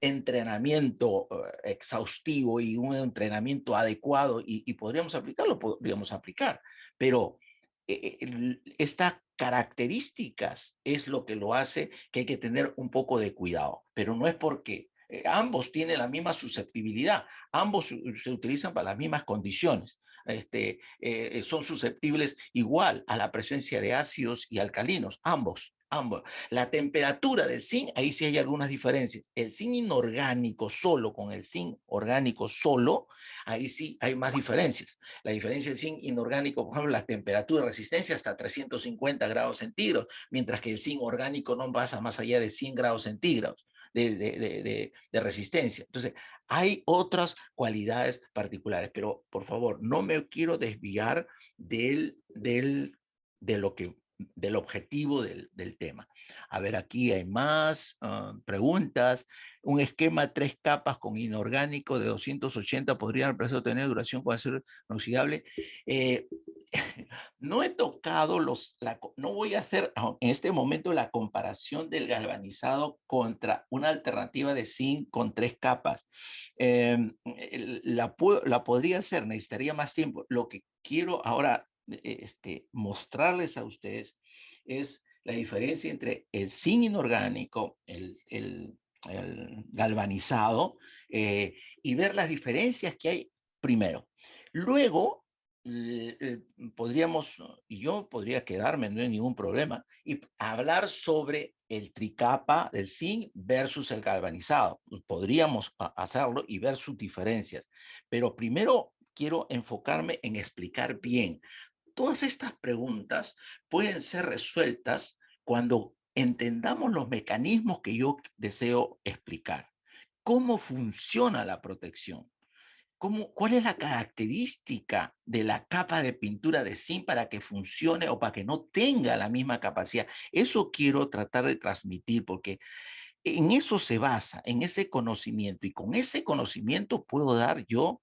entrenamiento exhaustivo y un entrenamiento adecuado y podríamos aplicarlo, podríamos aplicar, pero estas características es lo que lo hace que hay que tener un poco de cuidado, pero no es porque ambos tienen la misma susceptibilidad, ambos se utilizan para las mismas condiciones. Son susceptibles igual a la presencia de ácidos y alcalinos, ambos. La temperatura del zinc, ahí sí hay algunas diferencias. El zinc inorgánico solo con el zinc orgánico solo, ahí sí hay más diferencias. La diferencia del zinc inorgánico, por ejemplo, la temperatura de resistencia hasta 350 grados centígrados, mientras que el zinc orgánico no pasa más allá de 100 grados centígrados de resistencia. Entonces, hay otras cualidades particulares, pero por favor, no me quiero desviar de lo que del objetivo del tema. A ver, aquí hay más preguntas. Un esquema 3 capas con inorgánico de 280 podría al precio tener duración con acero inoxidable. No he tocado no voy a hacer en este momento la comparación del galvanizado contra una alternativa de zinc con 3 capas. La podría hacer, necesitaría más tiempo. Lo que quiero ahora mostrarles a ustedes es la diferencia entre el zinc inorgánico, el galvanizado, y ver las diferencias que hay primero. Luego, yo podría quedarme, no hay ningún problema, y hablar sobre el tricapa del zinc versus el galvanizado. Podríamos hacerlo y ver sus diferencias, pero primero quiero enfocarme en explicar bien. Todas estas preguntas pueden ser resueltas cuando entendamos los mecanismos que yo deseo explicar. ¿Cómo funciona la protección? ¿Cuál es la característica de la capa de pintura de zinc para que funcione o para que no tenga la misma capacidad? Eso quiero tratar de transmitir porque en eso se basa, en ese conocimiento, y con ese conocimiento puedo dar yo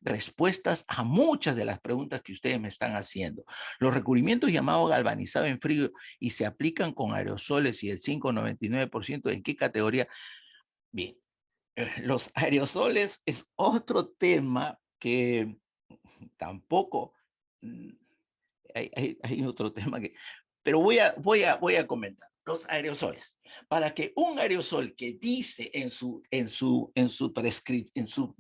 respuestas a muchas de las preguntas que ustedes me están haciendo. Los recubrimientos llamados galvanizado en frío y se aplican con aerosoles y el 5,99%, ¿en qué categoría? Bien, los aerosoles es otro tema que tampoco, mm, hay otro tema que, pero voy a comentar. Los aerosoles. Para que un aerosol que dice en su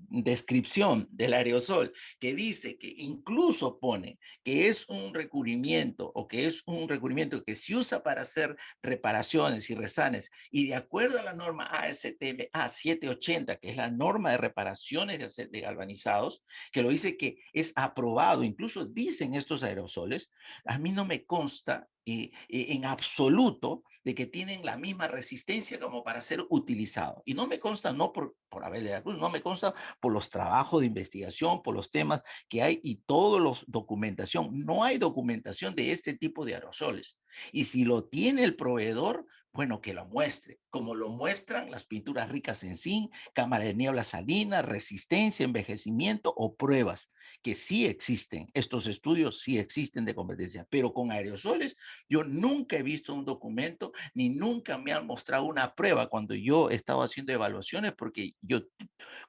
descripción del aerosol, que dice que incluso pone que es un recubrimiento o que es un recubrimiento que se usa para hacer reparaciones y resanes, y de acuerdo a la norma ASTM A780, que es la norma de reparaciones de galvanizados, que lo dice que es aprobado, incluso dicen estos aerosoles, a mí no me consta en absoluto de que tienen la misma resistencia como para ser utilizados. Y no me consta, no por Abel de la Cruz, no me consta por los trabajos de investigación, por los temas que hay y toda la documentación. No hay documentación de este tipo de aerosoles. Y si lo tiene el proveedor, bueno, que lo muestre, como lo muestran las pinturas ricas en zinc, cámara de niebla salina, resistencia, envejecimiento o pruebas, que sí existen. Estos estudios sí existen de competencia, pero con aerosoles yo nunca he visto un documento ni nunca me han mostrado una prueba cuando yo he estado haciendo evaluaciones, porque yo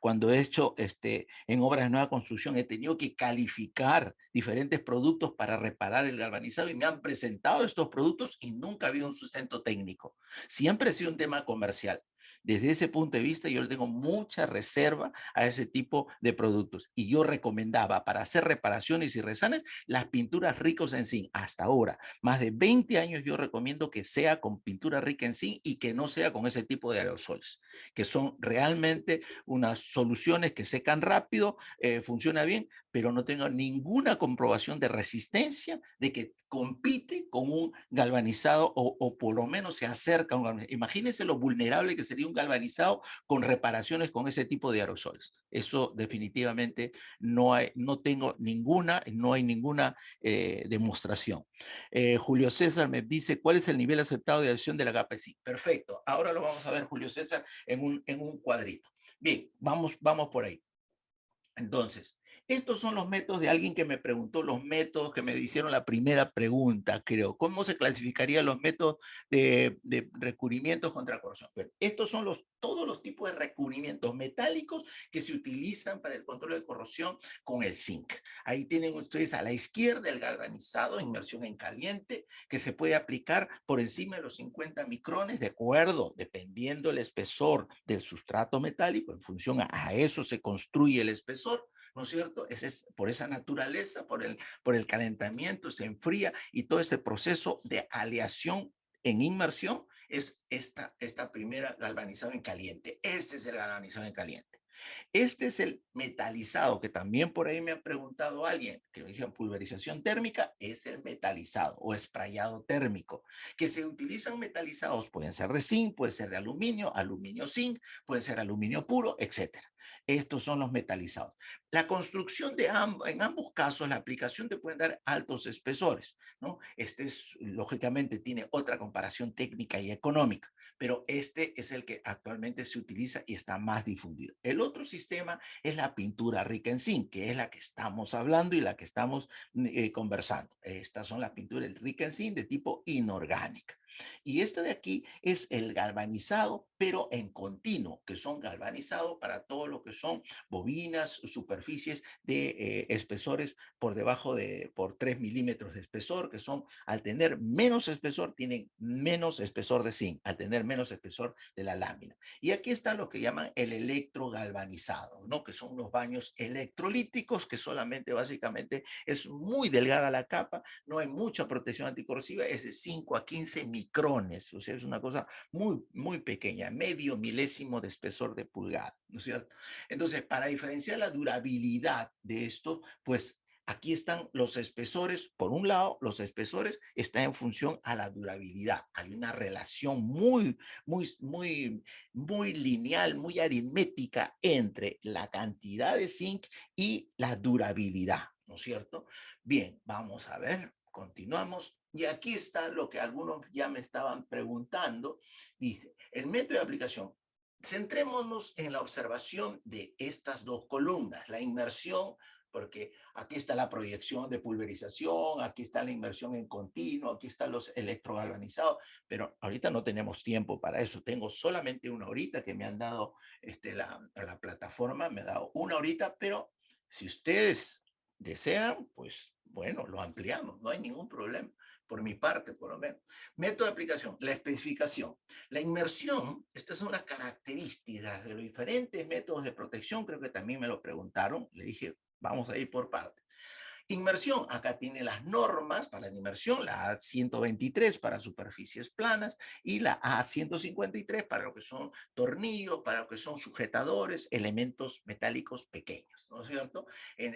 cuando he hecho en obras de nueva construcción he tenido que calificar diferentes productos para reparar el galvanizado y me han presentado estos productos y nunca ha habido un sustento técnico. Siempre ha sido un tema comercial. Desde ese punto de vista, yo le tengo mucha reserva a ese tipo de productos. Y yo recomendaba para hacer reparaciones y resanes las pinturas ricas en zinc. Hasta ahora, más de 20 años yo recomiendo que sea con pintura rica en zinc y que no sea con ese tipo de aerosoles, que son realmente unas soluciones que secan rápido, funciona bien, pero no tengo ninguna comprobación de resistencia de que compite con un galvanizado o por lo menos se acerca a un galvanizado. Imagínense lo vulnerable que sería un galvanizado con reparaciones con ese tipo de aerosoles. Eso definitivamente no hay ninguna demostración. Julio César me dice, ¿cuál es el nivel aceptado de acción de la capa? Sí, perfecto. Ahora lo vamos a ver, Julio César, en un cuadrito. Bien, vamos por ahí. Entonces, estos son los métodos de alguien que me preguntó, los métodos que me hicieron la primera pregunta, creo. ¿Cómo se clasificarían los métodos de recubrimientos contra corrosión? Pero estos son todos los tipos de recubrimientos metálicos que se utilizan para el control de corrosión con el zinc. Ahí tienen ustedes a la izquierda el galvanizado, inmersión en caliente, que se puede aplicar por encima de los 50 micrones, de acuerdo, dependiendo el espesor del sustrato metálico, en función a eso se construye el espesor, ¿no es cierto? Por esa naturaleza, por el calentamiento, se enfría y todo este proceso de aleación en inmersión es esta primera galvanizado en caliente. Este es el galvanizado en caliente. Este es el metalizado, que también por ahí me ha preguntado alguien, que lo dicen pulverización térmica, es el metalizado o esprayado térmico, que se utilizan metalizados, pueden ser de zinc, puede ser de aluminio, aluminio zinc, puede ser aluminio puro, etcétera. Estos son los metalizados. La construcción en ambos casos, la aplicación te puede dar altos espesores, ¿no? Este es, lógicamente, tiene otra comparación técnica y económica, pero este es el que actualmente se utiliza y está más difundido. El otro sistema es la pintura rica en zinc, que es la que estamos hablando y la que estamos conversando. Estas son las pinturas rica en zinc de tipo inorgánica. Y este de aquí es el galvanizado, pero en continuo, que son galvanizados para todo lo que son bobinas, superficies de espesores por debajo por 3 milímetros de espesor, que son, al tener menos espesor, tienen menos espesor de zinc, al tener menos espesor de la lámina. Y aquí está lo que llaman el electrogalvanizado, ¿no? Que son unos baños electrolíticos que solamente básicamente es muy delgada la capa, no hay mucha protección anticorrosiva, es de 5 a 15 micrones, o sea, es una cosa muy, muy pequeña, medio milésimo de espesor de pulgada, ¿no es cierto? Entonces, para diferenciar la durabilidad de esto, pues aquí están los espesores. Por un lado, los espesores están en función a la durabilidad. Hay una relación muy lineal, muy aritmética entre la cantidad de zinc y la durabilidad, ¿no es cierto? Bien, vamos a ver, continuamos. Y aquí está lo que algunos ya me estaban preguntando. Dice, el método de aplicación. Centrémonos en la observación de estas dos columnas, la inmersión, porque aquí está la proyección de pulverización, aquí está la inmersión en continuo, aquí están los electrogalvanizados, pero ahorita no tenemos tiempo para eso. Tengo solamente una horita que me han dado la plataforma, me ha dado una horita, pero si ustedes desean, pues bueno, lo ampliamos, no hay ningún problema, por mi parte por lo menos. Método de aplicación, la especificación. La inmersión, estas son las características de los diferentes métodos de protección, creo que también me lo preguntaron, le dije, vamos a ir por partes. Inmersión, acá tiene las normas para la inmersión, la A123 para superficies planas y la A153 para lo que son tornillos, para lo que son sujetadores, elementos metálicos pequeños, ¿no es cierto?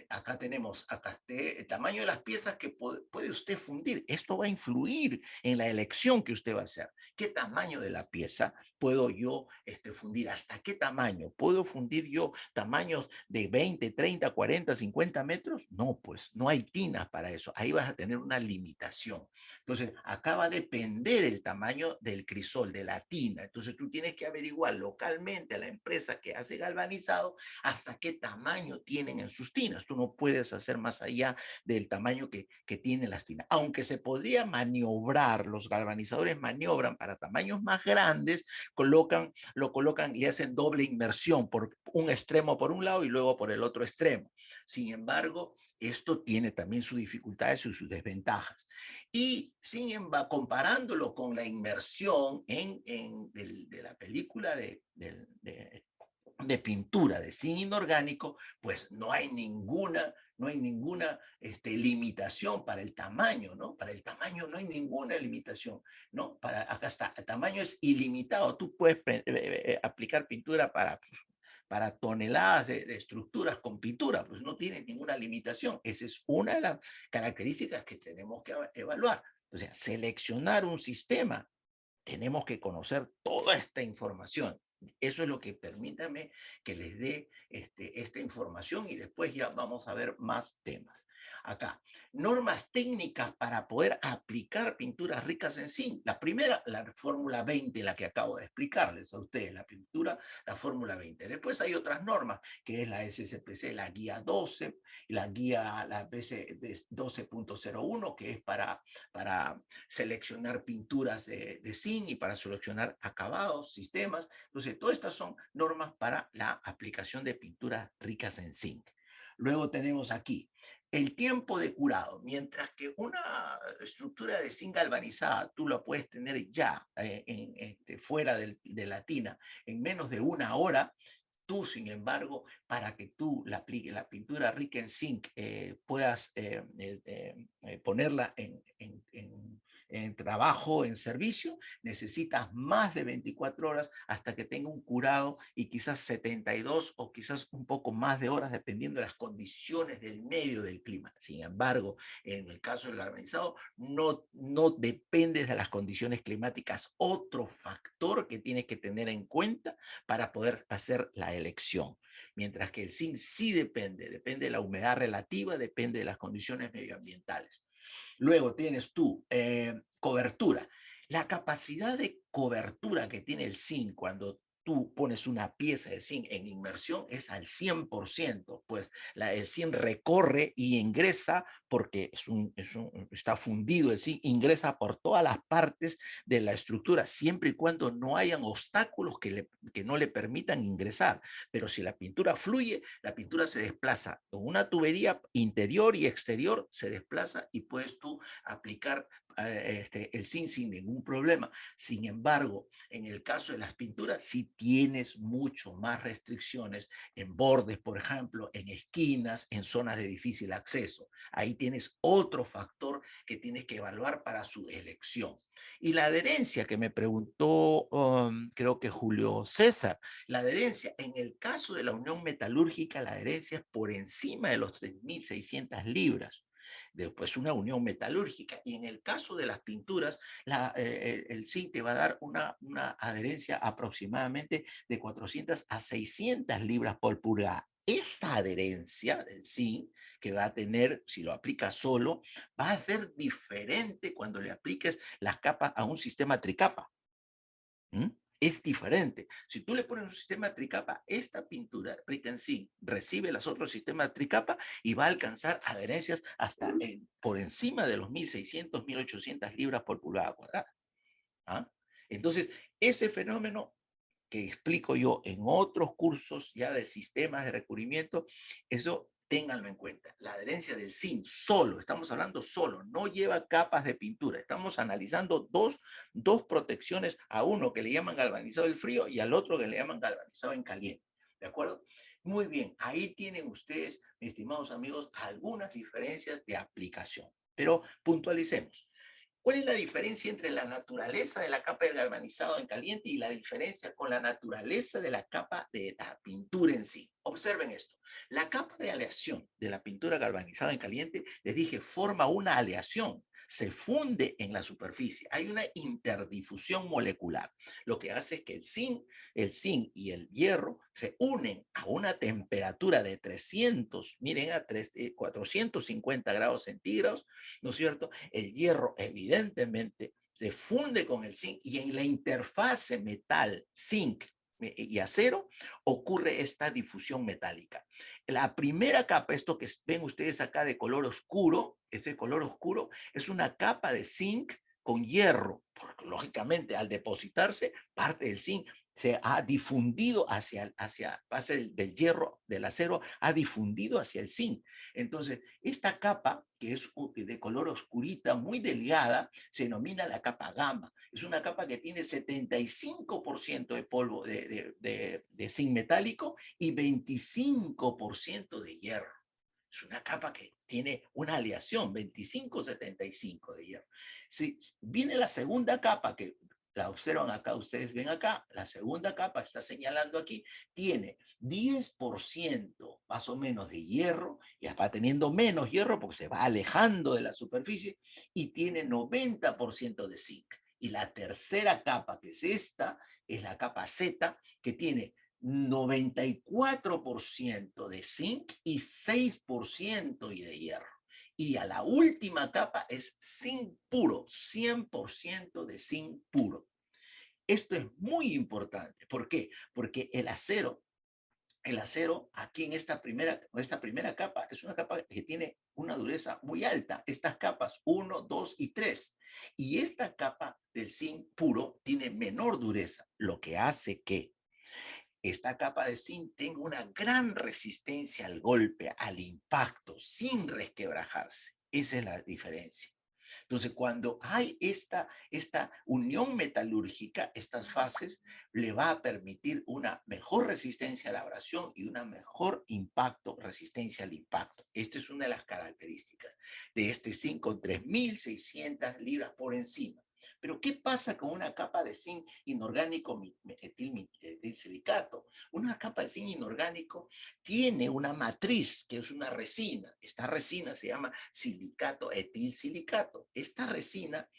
Acá tenemos el tamaño de las piezas que puede usted fundir. Esto va a influir en la elección que usted va a hacer. ¿Qué tamaño de la pieza puedo yo fundir? ¿Hasta qué tamaño? ¿Puedo fundir yo tamaños de 20, 30, 40, 50 metros? No, pues no hay tinas para eso. Ahí vas a tener una limitación. Entonces, acá va a depender el tamaño del crisol, de la tina. Entonces, tú tienes que averiguar localmente a la empresa que hace galvanizado hasta qué tamaño tienen en sus tinas. Tú no puedes hacer más allá del tamaño que tienen las tinas. Aunque se podría maniobrar, los galvanizadores maniobran para tamaños más grandes, lo colocan y hacen doble inmersión por un extremo por un lado y luego por el otro extremo. Sin embargo, esto tiene también sus dificultades y sus desventajas. Y sin embargo, comparándolo con la inmersión de la película de pintura de zinc inorgánico, pues no hay ninguna limitación para el tamaño, ¿no? Para el tamaño no hay ninguna limitación, ¿no? Acá está, el tamaño es ilimitado. Tú puedes aplicar pintura para toneladas de estructuras con pintura, pues no tiene ninguna limitación. Esa es una de las características que tenemos que evaluar. O sea, seleccionar un sistema, tenemos que conocer toda esta información. Eso es lo que permítame que les dé esta información y después ya vamos a ver más temas. Acá, normas técnicas para poder aplicar pinturas ricas en zinc. La primera, la fórmula 20, la que acabo de explicarles a ustedes, la pintura, la fórmula 20. Después hay otras normas, que es la SSPC, la guía 12, la guía, la BC 12.01, que es para seleccionar pinturas de zinc y para seleccionar acabados, sistemas. Entonces, todas estas son normas para la aplicación de pinturas ricas en zinc. Luego tenemos aquí el tiempo de curado. Mientras que una estructura de zinc galvanizada tú la puedes tener ya fuera de la tina en menos de una hora, tú, sin embargo, para que tú la apliques la pintura rica en zinc, puedas ponerla en trabajo, en servicio, necesitas más de 24 horas hasta que tenga un curado y quizás 72 o quizás un poco más de horas dependiendo de las condiciones del medio del clima. Sin embargo, en el caso del galvanizado no depende de las condiciones climáticas. Otro factor que tienes que tener en cuenta para poder hacer la elección. Mientras que el zinc sí depende de la humedad relativa, depende de las condiciones medioambientales. Luego tienes tú cobertura. La capacidad de cobertura que tiene el zinc cuando tú pones una pieza de zinc en inmersión es al 100%, pues el zinc recorre y ingresa, porque está fundido el zinc, ingresa por todas las partes de la estructura, siempre y cuando no hayan obstáculos que no le permitan ingresar. Pero si la pintura fluye, la pintura se desplaza con una tubería interior y exterior, se desplaza y puedes tú aplicar el zinc sin ningún problema. Sin embargo, en el caso de las pinturas, sí tienes mucho más restricciones en bordes, por ejemplo, en esquinas, en zonas de difícil acceso. Ahí tienes otro factor que tienes que evaluar para su elección. Y la adherencia que me preguntó, creo que Julio César, la adherencia, en el caso de la unión metalúrgica, la adherencia es por encima de los 3.600 libras. Después una unión metalúrgica. Y en el caso de las pinturas, el zinc te va a dar una adherencia aproximadamente de 400 a 600 libras por pulgada. Esta adherencia del zinc que va a tener, si lo aplicas solo, va a ser diferente cuando le apliques las capas a un sistema tricapa. ¿Mm? Es diferente. Si tú le pones un sistema tricapa, esta pintura rica en zinc recibe los otros sistemas tricapa y va a alcanzar adherencias hasta por encima de los 1.600, 1.800 libras por pulgada cuadrada. ¿Ah? Entonces, ese fenómeno que explico yo en otros cursos ya de sistemas de recubrimiento, eso ténganlo en cuenta. La adherencia del zinc solo, estamos hablando solo, no lleva capas de pintura. Estamos analizando dos protecciones, a uno que le llaman galvanizado del frío y al otro que le llaman galvanizado en caliente. ¿De acuerdo? Muy bien, ahí tienen ustedes, mis estimados amigos, algunas diferencias de aplicación. Pero puntualicemos. ¿Cuál es la diferencia entre la naturaleza de la capa del galvanizado en caliente y la diferencia con la naturaleza de la capa de la pintura en sí? Observen esto. La capa de aleación de la pintura galvanizada en caliente, les dije, forma una aleación, se funde en la superficie. Hay una interdifusión molecular. Lo que hace es que el zinc y el hierro se unen a una temperatura de 300, miren, 450 grados centígrados, ¿no es cierto? El hierro evidentemente se funde con el zinc y en la interfase metal, zinc y acero, ocurre esta difusión metálica. La primera capa, esto que ven ustedes acá de color oscuro, este color oscuro, es una capa de zinc con hierro, porque lógicamente al depositarse parte del zinc se ha difundido hacia del hierro, del acero, ha difundido hacia el zinc. Entonces, esta capa, que es de color oscurita, muy delgada, se denomina la capa gamma. Es una capa que tiene 75% de polvo de zinc metálico y 25% de hierro. Es una capa que tiene una aleación, 25-75 de hierro. Si viene la segunda capa, que la observan acá, ustedes ven acá, la segunda capa está señalando aquí, tiene 10% más o menos de hierro, y va teniendo menos hierro porque se va alejando de la superficie, y tiene 90% de zinc. Y la tercera capa, que es esta, es la capa Z, que tiene 94% de zinc y 6% de hierro. Y a la última capa es zinc puro, 100% de zinc puro. Esto es muy importante. ¿Por qué? Porque el acero aquí en esta primera capa es una capa que tiene una dureza muy alta. Estas capas 1, 2 y 3. Y esta capa del zinc puro tiene menor dureza, lo que hace que esta capa de zinc tenga una gran resistencia al golpe, al impacto, sin resquebrajarse. Esa es la diferencia. Entonces, cuando hay esta unión metalúrgica, estas fases, le va a permitir una mejor resistencia a la abrasión y una mejor resistencia al impacto. Esta es una de las características de este zinc con 3.600 libras por encima. Pero, ¿qué pasa con una capa de zinc inorgánico metilsilicato? Una capa de zinc inorgánico tiene una matriz, que es una resina. Esta resina se llama silicato etilsilicato. Esta resina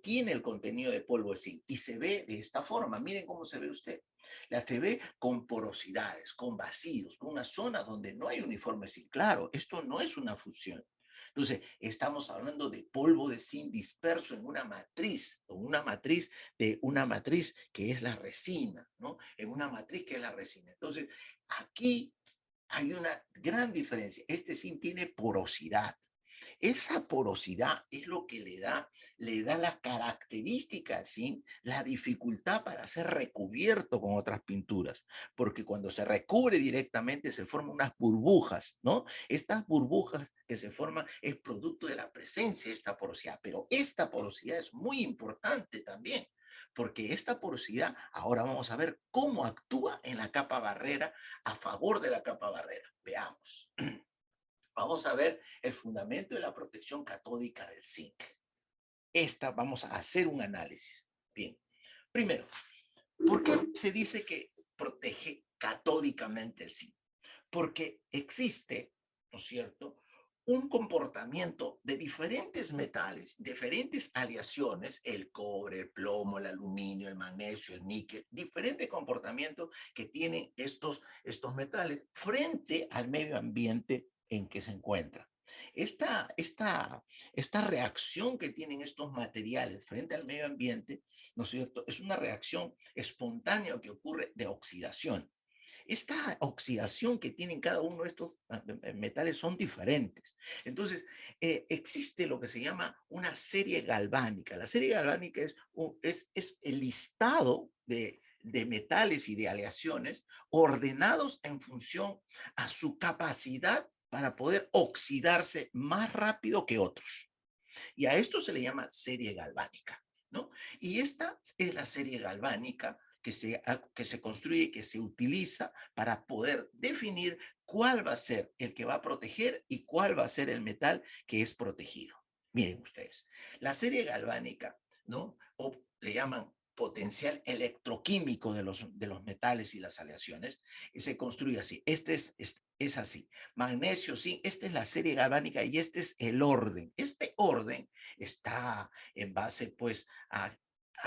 tiene el contenido de polvo de zinc y se ve de esta forma. Miren cómo se ve usted. Se ve con porosidades, con vacíos, con una zona donde no hay uniforme zinc. Claro, esto no es una fusión. Entonces, estamos hablando de polvo de zinc disperso en una matriz, una matriz que es la resina, ¿no? En una matriz que es la resina. Entonces, aquí hay una gran diferencia. Este zinc tiene porosidad. Esa porosidad es lo que le da la característica al zinc, la dificultad para ser recubierto con otras pinturas, porque cuando se recubre directamente se forman unas burbujas, ¿no? Estas burbujas que se forman es producto de la presencia de esta porosidad, pero esta porosidad es muy importante también, porque esta porosidad, ahora vamos a ver cómo actúa en la capa barrera a favor de la capa barrera. Veamos. Vamos a ver el fundamento de la protección catódica del zinc. Vamos a hacer un análisis. Bien, primero, ¿por qué se dice que protege catódicamente el zinc? Porque existe, ¿no es cierto?, un comportamiento de diferentes metales, diferentes aleaciones, el cobre, el plomo, el aluminio, el magnesio, el níquel, diferentes comportamientos que tienen estos metales frente al medio ambiente en que se encuentra. Esta reacción que tienen estos materiales frente al medio ambiente, ¿no es cierto?, es una reacción espontánea que ocurre de oxidación. Esta oxidación que tienen cada uno de estos metales son diferentes. Entonces, existe lo que se llama una serie galvánica. La serie galvánica es el listado de metales y de aleaciones ordenados en función a su capacidad para poder oxidarse más rápido que otros. Y a esto se le llama serie galvánica, ¿no? Y esta es la serie galvánica que se construye y que se utiliza para poder definir cuál va a ser el que va a proteger y cuál va a ser el metal que es protegido. Miren ustedes, la serie galvánica, ¿no? O le llaman potencial electroquímico de los metales y las aleaciones, y se construye así. Es así. Magnesio, zinc, esta es la serie galvánica y este es el orden. Este orden está en base, pues, a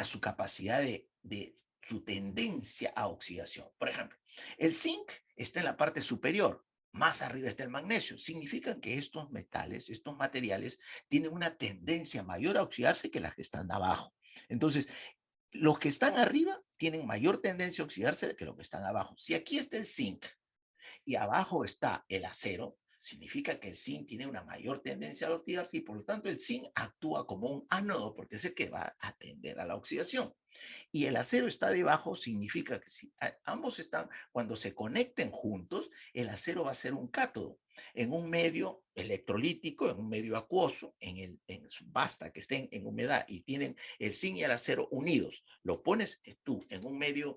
su capacidad de su tendencia a oxidación. Por ejemplo, el zinc está en la parte superior, más arriba está el magnesio. Significa que estos metales, estos materiales, tienen una tendencia mayor a oxidarse que las que están abajo. Entonces, los que están arriba tienen mayor tendencia a oxidarse que los que están abajo. Si aquí está el zinc y abajo está el acero, significa que el zinc tiene una mayor tendencia a oxidarse y por lo tanto el zinc actúa como un ánodo porque es el que va a atender a la oxidación. Y el acero está debajo, significa que si ambos están, cuando se conecten juntos, el acero va a ser un cátodo en un medio electrolítico, en un medio acuoso, basta que estén en humedad y tienen el zinc y el acero unidos. Lo pones tú en un medio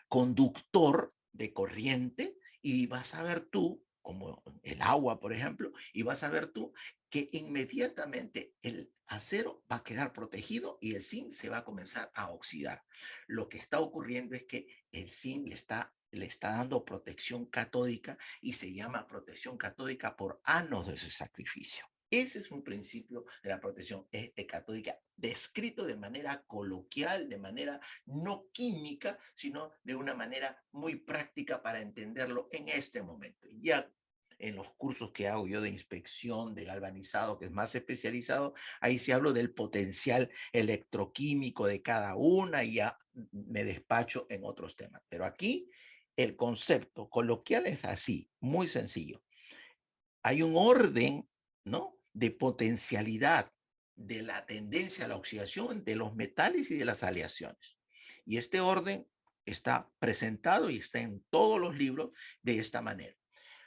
conductor de corriente y vas a ver tú, como el agua, por ejemplo, y vas a ver tú que inmediatamente el acero va a quedar protegido y el zinc se va a comenzar a oxidar. Lo que está ocurriendo es que el zinc le está dando protección catódica y se llama protección catódica por ánodos de sacrificio. Ese es un principio de la protección catódica descrito de manera coloquial, de manera no química, sino de una manera muy práctica para entenderlo en este momento. Ya en los cursos que hago yo de inspección, de galvanizado, que es más especializado, ahí sí hablo del potencial electroquímico de cada una y ya me despacho en otros temas. Pero aquí el concepto coloquial es así, muy sencillo. Hay un orden, ¿no?, de potencialidad de la tendencia a la oxidación de los metales y de las aleaciones. Y este orden está presentado y está en todos los libros de esta manera.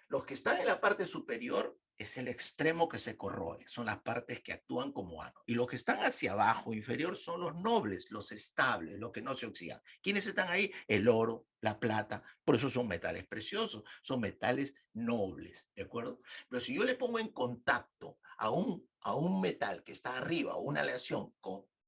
Los que están en la parte superior es el extremo que se corroe, son las partes que actúan como ano. Y los que están hacia abajo, inferior, son los nobles, los estables, los que no se oxidan. ¿Quiénes están ahí? El oro, la plata, por eso son metales preciosos, son metales nobles, ¿de acuerdo? Pero si yo le pongo en contacto a un metal que está arriba, o una aleación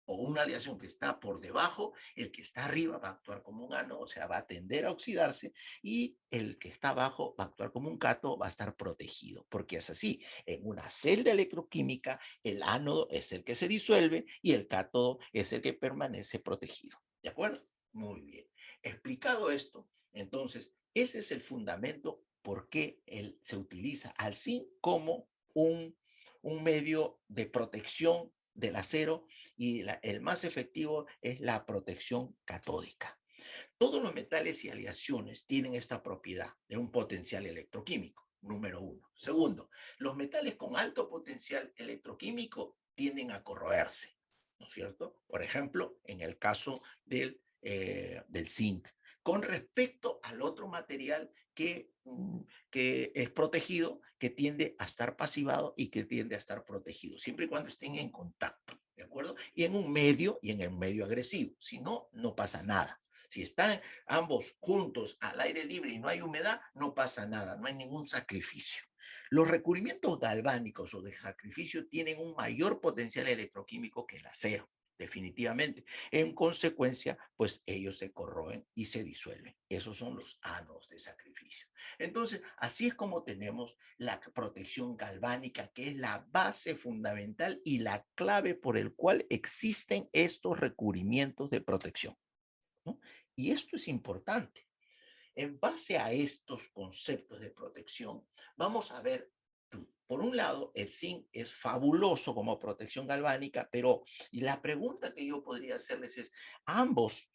o una aleación que está por debajo, el que está arriba va a actuar como un ano, o sea, va a tender a oxidarse, y el que está abajo va a actuar como un cátodo, va a estar protegido, porque es así. En una celda electroquímica, el ánodo es el que se disuelve y el cátodo es el que permanece protegido. ¿De acuerdo? Muy bien. Explicado esto, entonces, ese es el fundamento por qué se utiliza al zinc como un medio de protección del acero, y el más efectivo es la protección catódica. Todos los metales y aleaciones tienen esta propiedad de un potencial electroquímico, número uno. Segundo, los metales con alto potencial electroquímico tienden a corroerse, ¿no es cierto? Por ejemplo, en el caso del zinc, con respecto al otro material que es protegido, que tiende a estar pasivado y que tiende a estar protegido, siempre y cuando estén en contacto, ¿de acuerdo? Y en un medio, y en el medio agresivo. Si no, no pasa nada. Si están ambos juntos al aire libre y no hay humedad, no pasa nada, no hay ningún sacrificio. Los recubrimientos galvánicos o de sacrificio tienen un mayor potencial electroquímico que el acero, definitivamente. En consecuencia, pues ellos se corroen y se disuelven. Esos son los ánodos de sacrificio. Entonces, así es como tenemos la protección galvánica, que es la base fundamental y la clave por el cual existen estos recubrimientos de protección, ¿no? Y esto es importante. En base a estos conceptos de protección, vamos a ver, por un lado, el zinc es fabuloso como protección galvánica, pero y la pregunta que yo podría hacerles es, ¿ambos,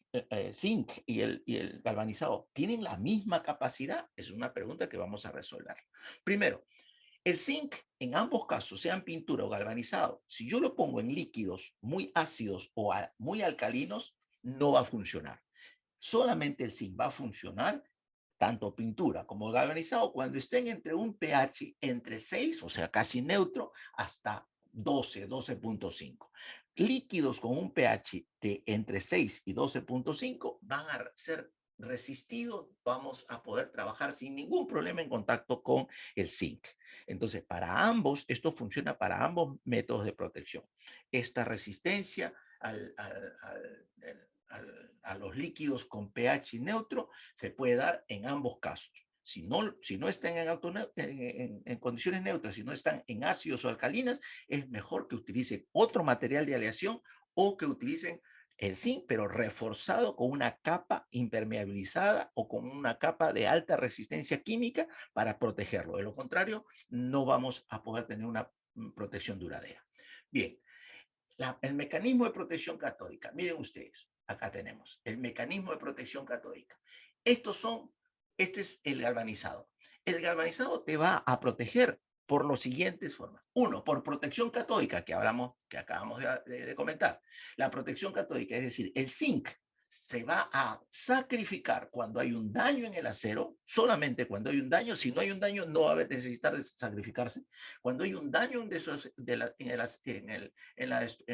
zinc y el galvanizado, tienen la misma capacidad? Es una pregunta que vamos a resolver. Primero, el zinc, en ambos casos, sean pintura o galvanizado, si yo lo pongo en líquidos muy ácidos o muy alcalinos, no va a funcionar. Solamente el zinc va a funcionar, tanto pintura como galvanizado, cuando estén entre un pH entre 6, o sea, casi neutro, hasta 12, 12.5. Líquidos con un pH de entre 6 y 12.5 van a ser resistidos, vamos a poder trabajar sin ningún problema en contacto con el zinc. Entonces, para ambos, esto funciona para ambos métodos de protección. Esta resistencia a los líquidos con pH neutro se puede dar en ambos casos. Si no están en condiciones neutras, si no están en ácidos o alcalinas, es mejor que utilicen otro material de aleación o que utilicen el zinc, pero reforzado con una capa impermeabilizada o con una capa de alta resistencia química para protegerlo. De lo contrario, no vamos a poder tener una protección duradera. Bien, el mecanismo de protección catódica. Miren ustedes, acá tenemos el mecanismo de protección catódica. Este es el galvanizado. El galvanizado te va a proteger por las siguientes formas. Uno, por protección catódica, que acabamos de comentar. La protección catódica, es decir, el zinc se va a sacrificar cuando hay un daño en el acero, solamente cuando hay un daño. Si no hay un daño, no va a necesitar de sacrificarse. Cuando hay un daño en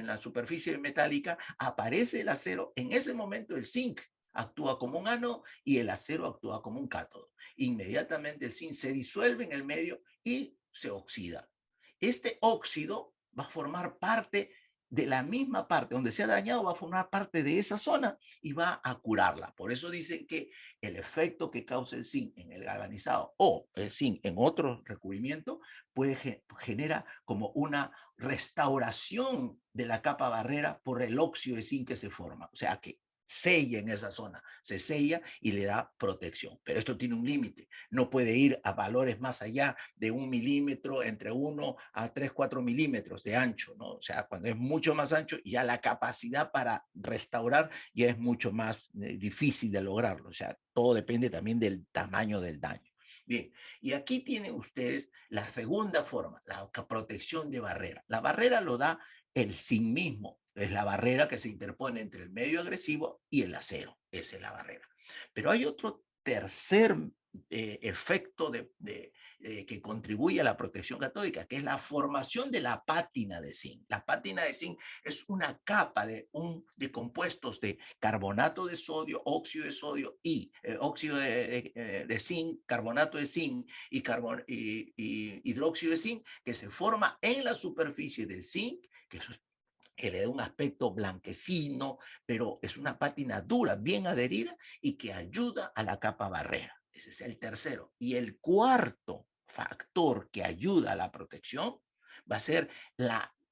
la superficie metálica, aparece el acero. En ese momento el zinc actúa como un ánodo y el acero actúa como un cátodo. Inmediatamente el zinc se disuelve en el medio y se oxida. Este óxido va a formar parte de la misma parte donde se ha dañado, va a formar parte de esa zona y va a curarla. Por eso dicen que el efecto que causa el zinc en el galvanizado o el zinc en otro recubrimiento genera como una restauración de la capa barrera por el óxido de zinc que se forma. O sea que sella en esa zona, se sella y le da protección. Pero esto tiene un límite, no puede ir a valores más allá de 1 milímetro, entre 1 a 3, 4 milímetros de ancho, ¿no? O sea, cuando es mucho más ancho, ya la capacidad para restaurar ya es mucho más difícil de lograrlo. O sea, todo depende también del tamaño del daño. Bien, y aquí tienen ustedes la segunda forma, la protección de barrera. La barrera lo da el zinc mismo, es la barrera que se interpone entre el medio agresivo y el acero, esa es la barrera. Pero hay otro tercer efecto que contribuye a la protección catódica, que es la formación de la pátina de zinc. La pátina de zinc es una capa de compuestos de carbonato de sodio, óxido de sodio y óxido de zinc, carbonato de zinc y hidróxido de zinc, que se forma en la superficie del zinc, que le da un aspecto blanquecino, pero es una pátina dura, bien adherida y que ayuda a la capa barrera. Ese es el tercero. Y el cuarto factor que ayuda a la protección va a ser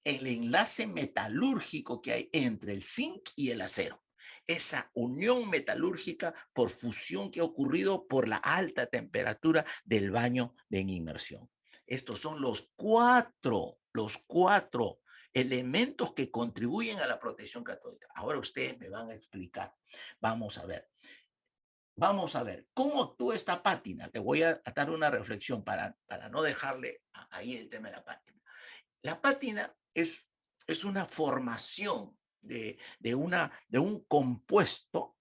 el enlace metalúrgico que hay entre el zinc y el acero. Esa unión metalúrgica por fusión que ha ocurrido por la alta temperatura del baño de inmersión. Estos son los cuatro elementos que contribuyen a la protección catódica. Ahora ustedes me van a explicar. Vamos a ver. Vamos a ver cómo actúa esta pátina. Le voy a dar una reflexión para no dejarle ahí el tema de la pátina. La pátina es una formación de un compuesto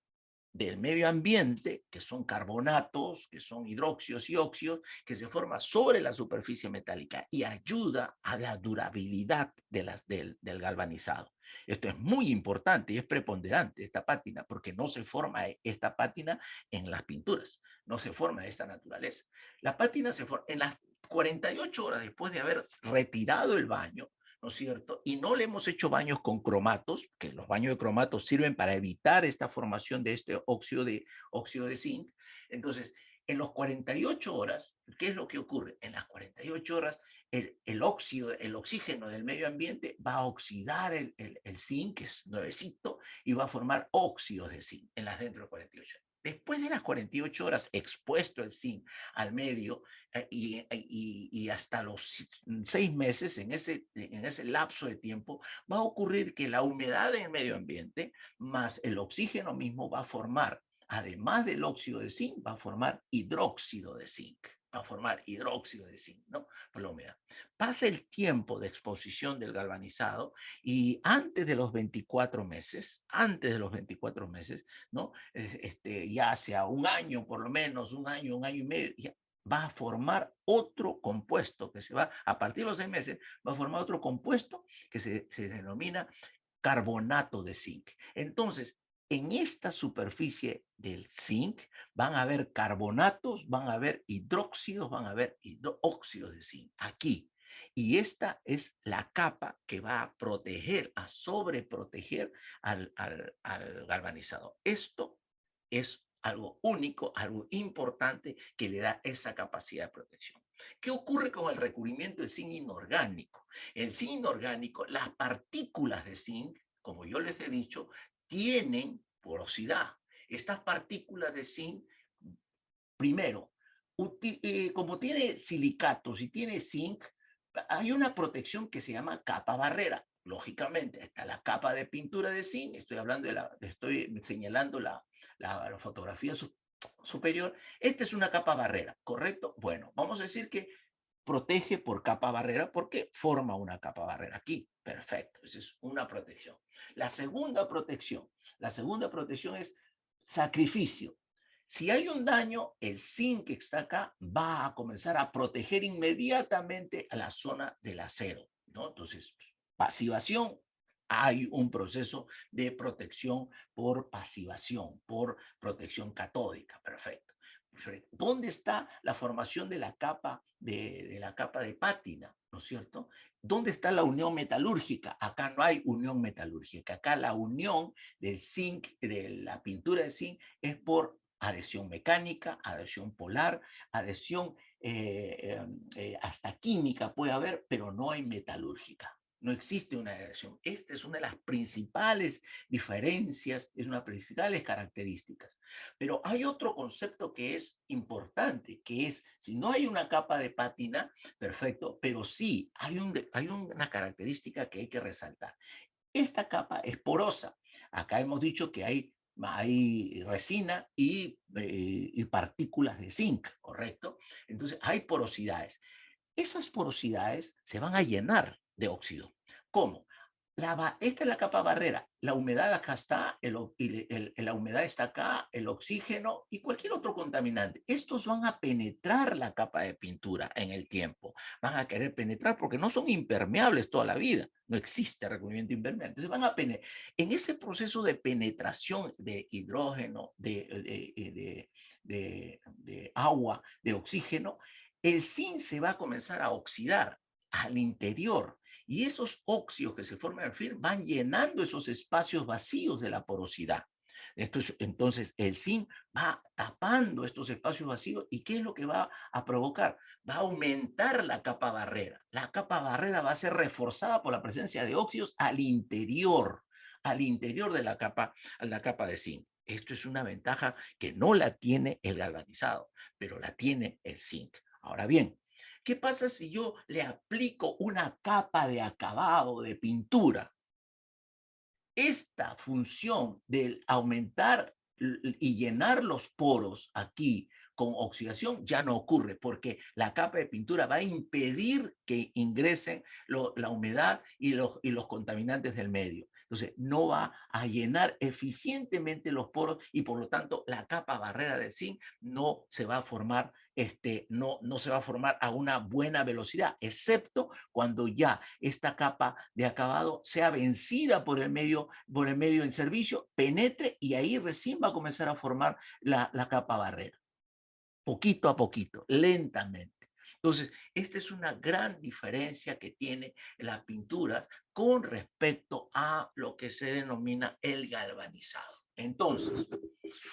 del medio ambiente, que son carbonatos, que son hidróxidos y óxidos, que se forma sobre la superficie metálica y ayuda a la durabilidad del galvanizado. Esto es muy importante y es preponderante esta pátina, porque no se forma esta pátina en las pinturas, no se forma de esta naturaleza. La pátina se forma en las 48 horas después de haber retirado el baño, ¿no es cierto? Y no le hemos hecho baños con cromatos, que los baños de cromatos sirven para evitar esta formación de este óxido de zinc. Entonces, en las 48 horas, ¿qué es lo que ocurre? En las 48 horas, el oxígeno del medio ambiente va a oxidar el zinc, que es nuevecito, y va a formar óxidos de zinc en las dentro de 48 horas. Después de las 48 horas expuesto el zinc al medio y hasta los 6 meses, en ese lapso de tiempo, va a ocurrir que la humedad en el medio ambiente más el oxígeno mismo va a formar, además del óxido de zinc, va a formar hidróxido de zinc. Va a formar hidróxido de zinc, ¿no? Por la humedad. Pasa el tiempo de exposición del galvanizado y antes de los 24 meses, ¿no? Ya sea un año por lo menos, un año y medio, ya va a formar otro compuesto que se va, a partir de los 6 meses, va a formar otro compuesto que se denomina carbonato de zinc. Entonces, en esta superficie del zinc van a haber carbonatos, van a haber hidróxidos, van a haber óxidos de zinc aquí. Y esta es la capa que va a proteger, a sobreproteger al galvanizado. Esto es algo único, algo importante que le da esa capacidad de protección. ¿Qué ocurre con el recubrimiento del zinc inorgánico? El zinc inorgánico, las partículas de zinc, como yo les he dicho, tienen porosidad. Estas partículas de zinc, primero, como tiene silicatos y tiene zinc, hay una protección que se llama capa barrera. Lógicamente, está la capa de pintura de zinc, estoy señalando la fotografía superior. Esta es una capa barrera, ¿correcto? Bueno, vamos a decir que protege por capa barrera porque forma una capa barrera aquí. Perfecto, esa es una protección. La segunda protección es sacrificio. Si hay un daño, el zinc que está acá va a comenzar a proteger inmediatamente a la zona del acero, ¿no? Entonces, pasivación, hay un proceso de protección por pasivación, por protección catódica, perfecto. ¿Dónde está la formación de la capa de pátina? ¿No es cierto? ¿Dónde está la unión metalúrgica? Acá no hay unión metalúrgica. Acá la unión del zinc, de la pintura de zinc, es por adhesión mecánica, adhesión polar, adhesión hasta química puede haber, pero no hay metalúrgica. No existe una adhesión. Esta es una de las principales diferencias, es una de las principales características. Pero hay otro concepto que es importante, que es, si no hay una capa de pátina, perfecto, pero sí hay una característica que hay que resaltar. Esta capa es porosa. Acá hemos dicho que hay resina y partículas de zinc, ¿correcto? Entonces hay porosidades. Esas porosidades se van a llenar de óxido. ¿Cómo? Esta es la capa barrera. La humedad acá está, la humedad está acá, el oxígeno y cualquier otro contaminante. Estos van a penetrar la capa de pintura en el tiempo. Van a querer penetrar porque no son impermeables toda la vida. No existe recubrimiento impermeable. Entonces van a penetrar. En ese proceso de penetración de hidrógeno, de agua, de oxígeno, el zinc se va a comenzar a oxidar al interior. Y esos óxidos que se forman al film van llenando esos espacios vacíos de la porosidad. Entonces, el zinc va tapando estos espacios vacíos y ¿qué es lo que va a provocar? Va a aumentar la capa barrera. La capa barrera va a ser reforzada por la presencia de óxidos al interior de la capa de zinc. Esto es una ventaja que no la tiene el galvanizado, pero la tiene el zinc. Ahora bien, ¿qué pasa si yo le aplico una capa de acabado, de pintura? Esta función de aumentar y llenar los poros aquí con oxidación ya no ocurre porque la capa de pintura va a impedir que ingresen la humedad y los contaminantes del medio. Entonces, no va a llenar eficientemente los poros y por lo tanto la capa barrera del zinc no se va a formar, no se va a formar a una buena velocidad, excepto cuando ya esta capa de acabado sea vencida por el medio en servicio, penetre y ahí recién va a comenzar a formar la capa barrera. Poquito a poquito, lentamente. Entonces, esta es una gran diferencia que tiene la pintura con respecto a lo que se denomina el galvanizado. Entonces,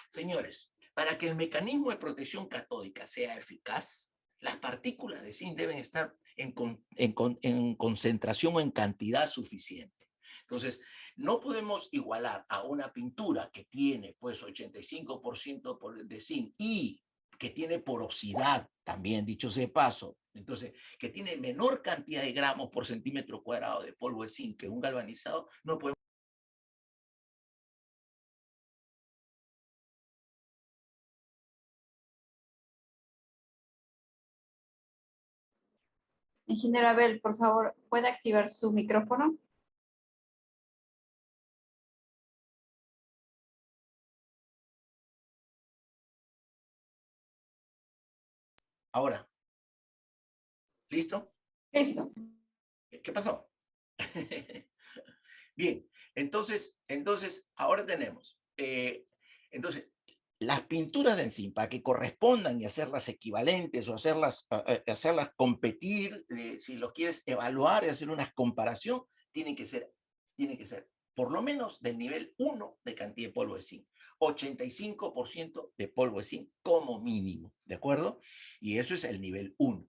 señores, para que el mecanismo de protección catódica sea eficaz, las partículas de zinc deben estar en concentración o en cantidad suficiente. Entonces, no podemos igualar a una pintura que tiene pues 85% de zinc y que tiene porosidad, también dicho sea de paso, entonces, que tiene menor cantidad de gramos por centímetro cuadrado de polvo de zinc que un galvanizado, no podemos. Ingeniero Abel, por favor, ¿puede activar su micrófono? Ahora, ¿listo? Listo. ¿Qué pasó? Bien, entonces, ahora tenemos, entonces, las pinturas de zinc, para que correspondan y hacerlas equivalentes o hacerlas competir, si lo quieres evaluar y hacer una comparación, tiene que ser por lo menos del nivel 1 de cantidad de polvo de zinc. 85% de polvo de zinc como mínimo, ¿de acuerdo? Y eso es el nivel 1.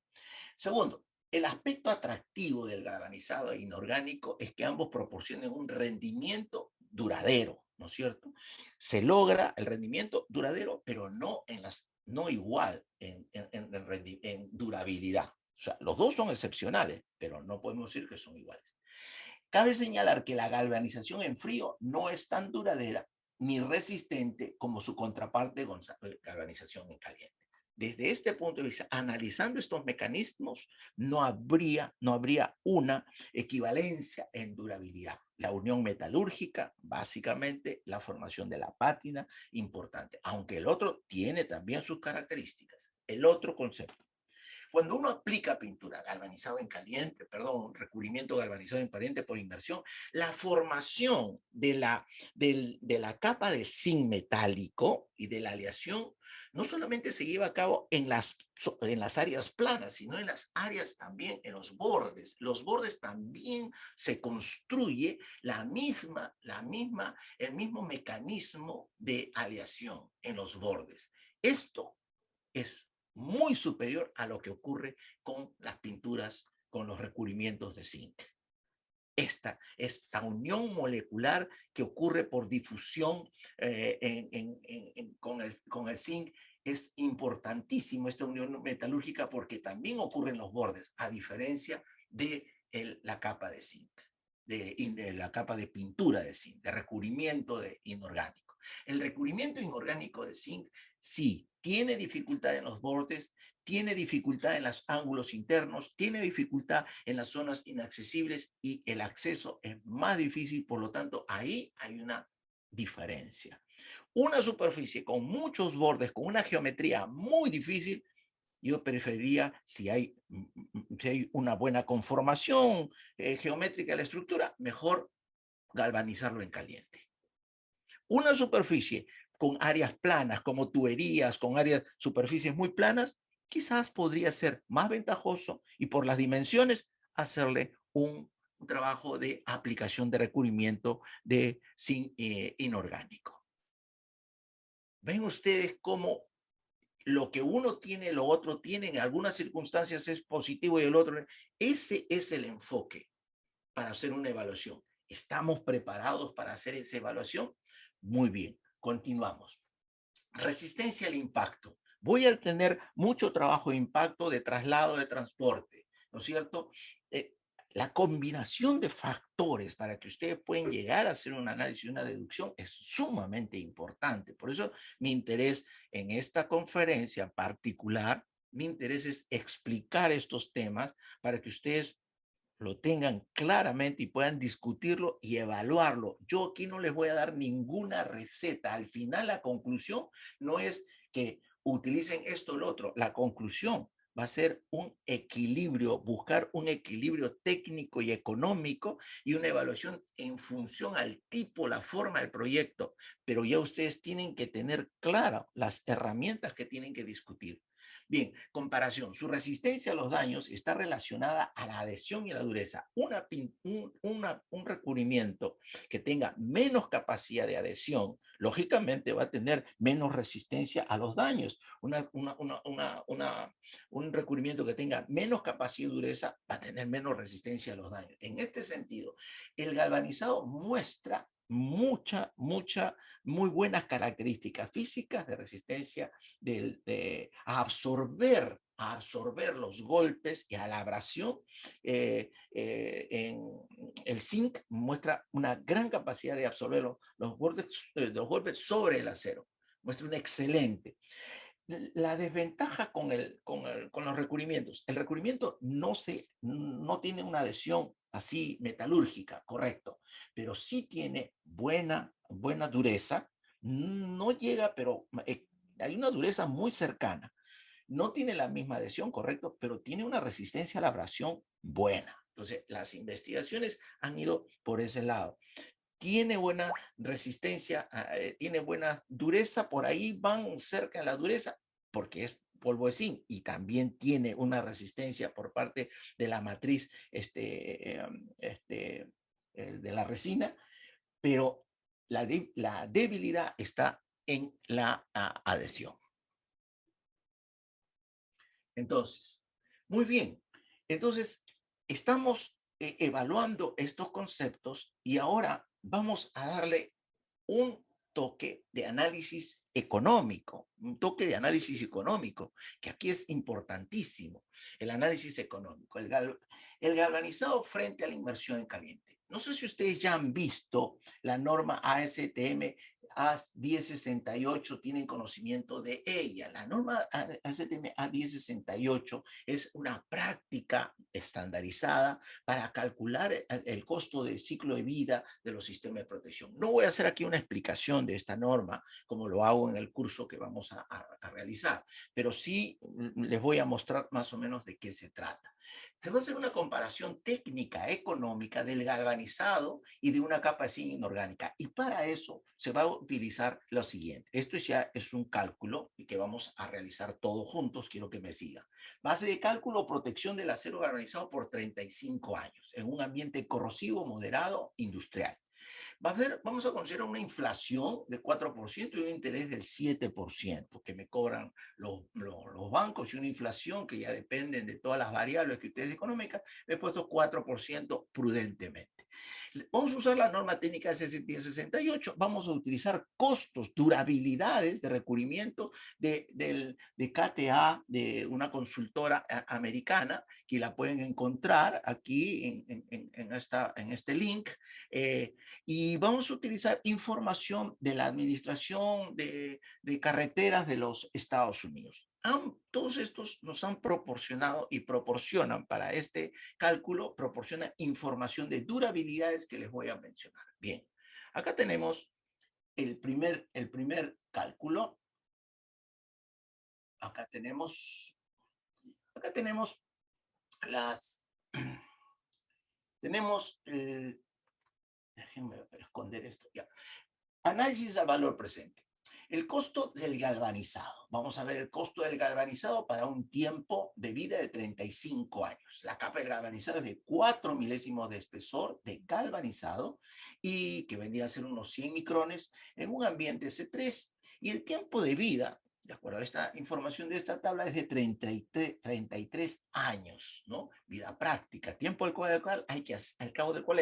Segundo, el aspecto atractivo del galvanizado e inorgánico es que ambos proporcionan un rendimiento duradero, ¿no es cierto? Se logra el rendimiento duradero, pero no igual en durabilidad. O sea, los dos son excepcionales, pero no podemos decir que son iguales. Cabe señalar que la galvanización en frío no es tan duradera ni resistente como su contraparte galvanización en caliente. Desde este punto de vista, analizando estos mecanismos, no habría una equivalencia en durabilidad. La unión metalúrgica, básicamente, la formación de la pátina, importante, aunque el otro tiene también sus características. El otro concepto. Cuando uno aplica pintura galvanizado en caliente, recubrimiento galvanizado en caliente por inmersión, la formación de la capa de zinc metálico y de la aleación no solamente se lleva a cabo en las áreas planas, sino en las áreas también, en los bordes. Los bordes también se construye el mismo mecanismo de aleación en los bordes. Esto es muy superior a lo que ocurre con las pinturas, con los recubrimientos de zinc. Esta unión molecular que ocurre por difusión con el zinc es importantísimo, esta unión metalúrgica, porque también ocurre en los bordes, a diferencia de la capa de zinc, de la capa de pintura de zinc, de recubrimiento inorgánico. El recubrimiento inorgánico de zinc sí tiene dificultad en los bordes, tiene dificultad en los ángulos internos, tiene dificultad en las zonas inaccesibles y el acceso es más difícil, por lo tanto, ahí hay una diferencia. Una superficie con muchos bordes, con una geometría muy difícil, yo preferiría, si hay una buena conformación geométrica de la estructura, mejor galvanizarlo en caliente. Una superficie con áreas planas, como tuberías, con superficies muy planas, quizás podría ser más ventajoso y por las dimensiones hacerle un trabajo de aplicación de recubrimiento de zinc inorgánico. ¿Ven ustedes cómo lo que uno tiene, lo otro tiene, en algunas circunstancias es positivo y el otro? Ese es el enfoque para hacer una evaluación. ¿Estamos preparados para hacer esa evaluación? Muy bien, continuamos. Resistencia al impacto. Voy a tener mucho trabajo de impacto, de traslado, de transporte, ¿no es cierto? La combinación de factores para que ustedes puedan llegar a hacer un análisis y una deducción es sumamente importante. Por eso mi interés en esta conferencia particular, mi interés es explicar estos temas para que ustedes lo tengan claramente y puedan discutirlo y evaluarlo. Yo aquí no les voy a dar ninguna receta. Al final, la conclusión no es que utilicen esto o lo otro. La conclusión va a ser un equilibrio, buscar un equilibrio técnico y económico y una evaluación en función al tipo, la forma del proyecto. Pero ya ustedes tienen que tener claras las herramientas que tienen que discutir. Bien, comparación. Su resistencia a los daños está relacionada a la adhesión y la dureza. Un recubrimiento que tenga menos capacidad de adhesión, lógicamente va a tener menos resistencia a los daños. Un recubrimiento que tenga menos capacidad de dureza va a tener menos resistencia a los daños. En este sentido, el galvanizado muestra muy buenas características físicas de resistencia a absorber los golpes y a la abrasión. El zinc muestra una gran capacidad de absorber los golpes sobre el acero. Muestra un excelente. La desventaja con los recubrimientos. El recubrimiento no tiene una adhesión así metalúrgica, correcto, pero sí tiene buena dureza. No llega, pero hay una dureza muy cercana. No tiene la misma adhesión, correcto, pero tiene una resistencia a la abrasión buena. Entonces, las investigaciones han ido por ese lado. Tiene buena resistencia, tiene buena dureza, por ahí van cerca de la dureza, porque es polvo de zinc, y también tiene una resistencia por parte de la matriz de la resina, pero la debilidad está en la adhesión. Entonces, muy bien. Entonces, estamos evaluando estos conceptos y ahora vamos a darle un toque de análisis económico, que aquí es importantísimo, el análisis económico, el galvanizado frente a la inmersión en caliente. No sé si ustedes ya han visto la norma ASTM A1068, tienen conocimiento de ella. La norma ASTM A1068 es una práctica estandarizada para calcular el costo de ciclo de vida de los sistemas de protección. No voy a hacer aquí una explicación de esta norma como lo hago en el curso que vamos a realizar, pero sí les voy a mostrar más o menos de qué se trata. Se va a hacer una comparación técnica económica del galvanizado y de una capa de zinc inorgánica, y para eso se va a utilizar lo siguiente. Esto ya es un cálculo que vamos a realizar todos juntos, quiero que me sigan. Base de cálculo: protección del acero galvanizado por 35 años en un ambiente corrosivo moderado industrial. Vamos a considerar una inflación de 4% y un interés del 7% que me cobran los bancos, y una inflación que ya dependen de todas las variables que ustedes económicas. Me he puesto 4% prudentemente. Vamos a usar la norma técnica S1068. Vamos a utilizar costos, durabilidades de recubrimiento de KTA, de una consultora americana, que la pueden encontrar aquí en este link. Y Y vamos a utilizar información de la Administración de Carreteras de los Estados Unidos. Todos estos nos han proporcionado y proporcionan para este cálculo, proporcionan información de durabilidades que les voy a mencionar. Bien, acá tenemos el primer cálculo. Acá tenemos déjenme esconder esto, ya. Análisis al valor presente. El costo del galvanizado. Vamos a ver el costo del galvanizado para un tiempo de vida de 35 años. La capa del galvanizado es de 4 milésimos de espesor de galvanizado y que vendría a ser unos 100 micrones en un ambiente C3. Y el tiempo de vida, de acuerdo a esta información de esta tabla, es de 33 años, ¿no? Vida práctica, tiempo al cabo del cual hay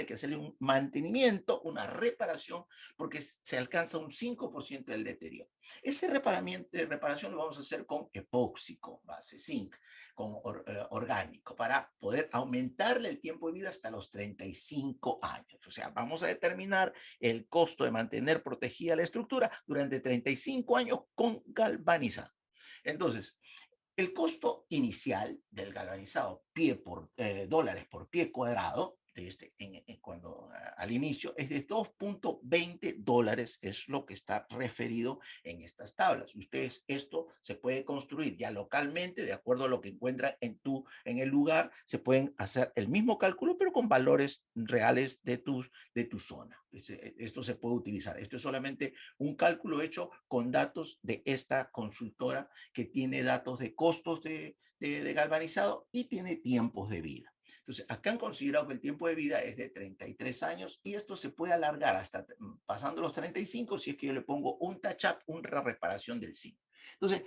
que hacerle un mantenimiento, una reparación, porque se alcanza un 5% del deterioro. Ese reparación lo vamos a hacer con epóxico, base zinc, con orgánico, para poder aumentarle el tiempo de vida hasta los 35 años. O sea, vamos a determinar el costo de mantener protegida la estructura durante 35 años con galvanizado. Entonces, el costo inicial del galvanizado dólares por pie cuadrado, al inicio, es de $2.20, es lo que está referido en estas tablas. Ustedes, esto se puede construir ya localmente, de acuerdo a lo que encuentran en el lugar, se pueden hacer el mismo cálculo, pero con valores reales de tu zona. Esto se puede utilizar. Esto es solamente un cálculo hecho con datos de esta consultora que tiene datos de costos de galvanizado y tiene tiempos de vida. Entonces, acá han considerado que el tiempo de vida es de 33 años y esto se puede alargar hasta pasando los 35 si es que yo le pongo un touch-up, una reparación del zinc. Entonces,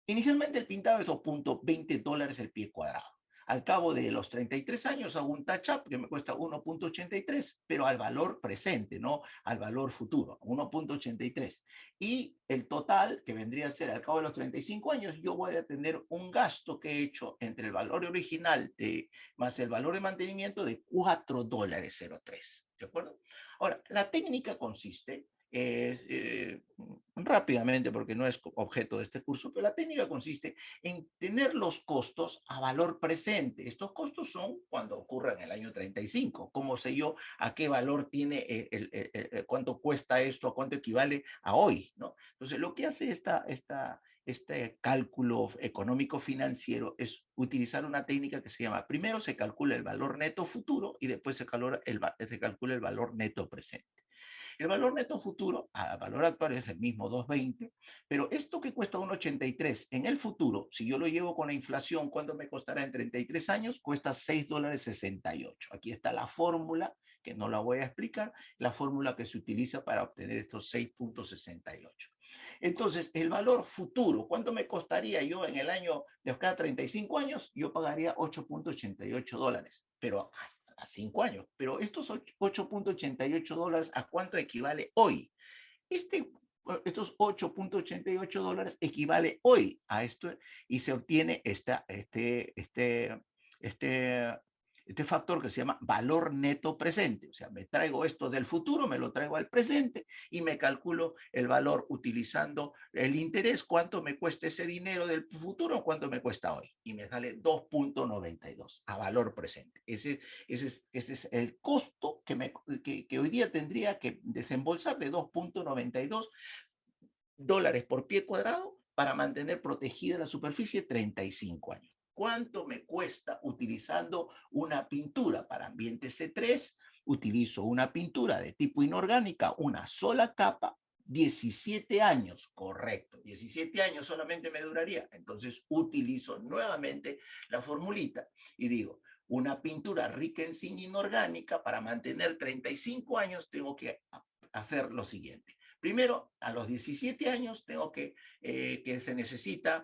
inicialmente el pintado es $2.20 el pie cuadrado. Al cabo de los 33 años hago un touch-up que me cuesta 1.83, pero al valor presente, no al valor futuro, 1.83. Y el total, que vendría a ser al cabo de los 35 años, yo voy a tener un gasto que he hecho entre el valor original más el valor de mantenimiento de $4.03. ¿De acuerdo? Ahora, la técnica consiste rápidamente, porque no es objeto de este curso, pero la técnica consiste en tener los costos a valor presente. Estos costos son cuando ocurran en el año 35. ¿Cómo sé yo a qué valor tiene, cuánto cuesta esto, a cuánto equivale a hoy, ¿no? Entonces, lo que hace este cálculo económico financiero es utilizar una técnica que se llama, primero se calcula el valor neto futuro y después se calcula el valor neto presente. El valor neto futuro, al valor actual es el mismo 2.20, pero esto que cuesta 1.83 en el futuro, si yo lo llevo con la inflación, ¿cuánto me costará en 33 años? Cuesta $6.68. Aquí está la fórmula, que no la voy a explicar, la fórmula que se utiliza para obtener estos 6.68. Entonces, el valor futuro, ¿cuánto me costaría yo en el año de cada 35 años? Yo pagaría $8.88, pero a 5 años. Pero estos $8.88, ¿a cuánto equivale hoy? Estos $8.88 equivale hoy a esto y se obtiene este factor que se llama valor neto presente. O sea, me traigo esto del futuro, me lo traigo al presente y me calculo el valor utilizando el interés, cuánto me cuesta ese dinero del futuro, cuánto me cuesta hoy. Y me sale 2.92 a valor presente. Ese es el costo que hoy día tendría que desembolsar de $2.92 por pie cuadrado para mantener protegida la superficie 35 años. ¿Cuánto me cuesta utilizando una pintura para ambiente C3? Utilizo una pintura de tipo inorgánica, una sola capa, 17 años, correcto, 17 años solamente me duraría. Entonces utilizo nuevamente la formulita y digo, una pintura rica en zinc inorgánica para mantener 35 años tengo que hacer lo siguiente. Primero, a los 17 años tengo que se necesita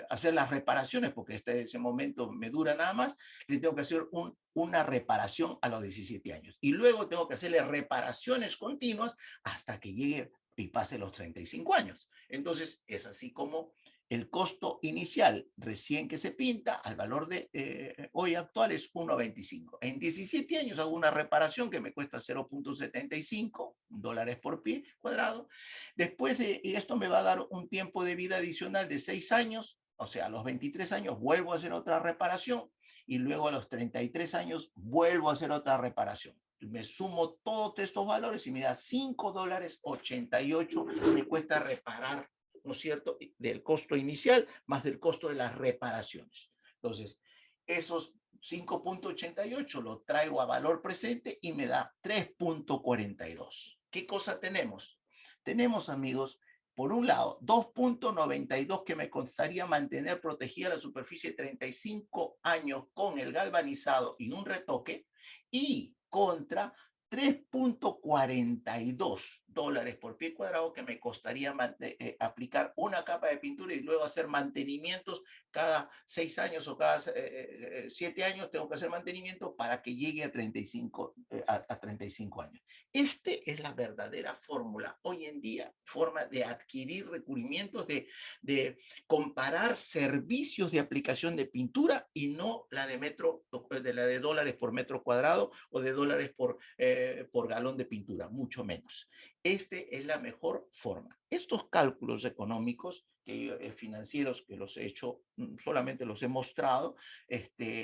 hacer las reparaciones, porque ese momento me dura nada más, le tengo que hacer una reparación a los 17 años. Y luego tengo que hacerle reparaciones continuas hasta que llegue y pase los 35 años. Entonces, es así como El costo inicial recién que se pinta al valor de hoy actual es 1.25. En 17 años hago una reparación que me cuesta 0.75 dólares por pie cuadrado. Después y esto me va a dar un tiempo de vida adicional de 6 años, o sea, a los 23 años vuelvo a hacer otra reparación y luego a los 33 años vuelvo a hacer otra reparación. Me sumo todos estos valores y me da $5.88 me cuesta reparar, ¿no es cierto?, del costo inicial más del costo de las reparaciones. Entonces, esos 5.88 lo traigo a valor presente y me da 3.42. ¿Qué cosa tenemos? Tenemos, amigos, por un lado, 2.92 que me costaría mantener protegida la superficie 35 años con el galvanizado y un retoque, y contra 3.42 dólares por pie cuadrado que me costaría aplicar una capa de pintura y luego hacer mantenimientos cada 6 años o cada 7 años tengo que hacer mantenimiento para que llegue a 35 años. Esta es la verdadera fórmula hoy en día, forma de adquirir recubrimientos, de comparar servicios de aplicación de pintura y no la de dólares por metro cuadrado o de dólares por galón de pintura, mucho menos. Esta es la mejor forma. Estos cálculos económicos financieros que los he hecho, solamente los he mostrado,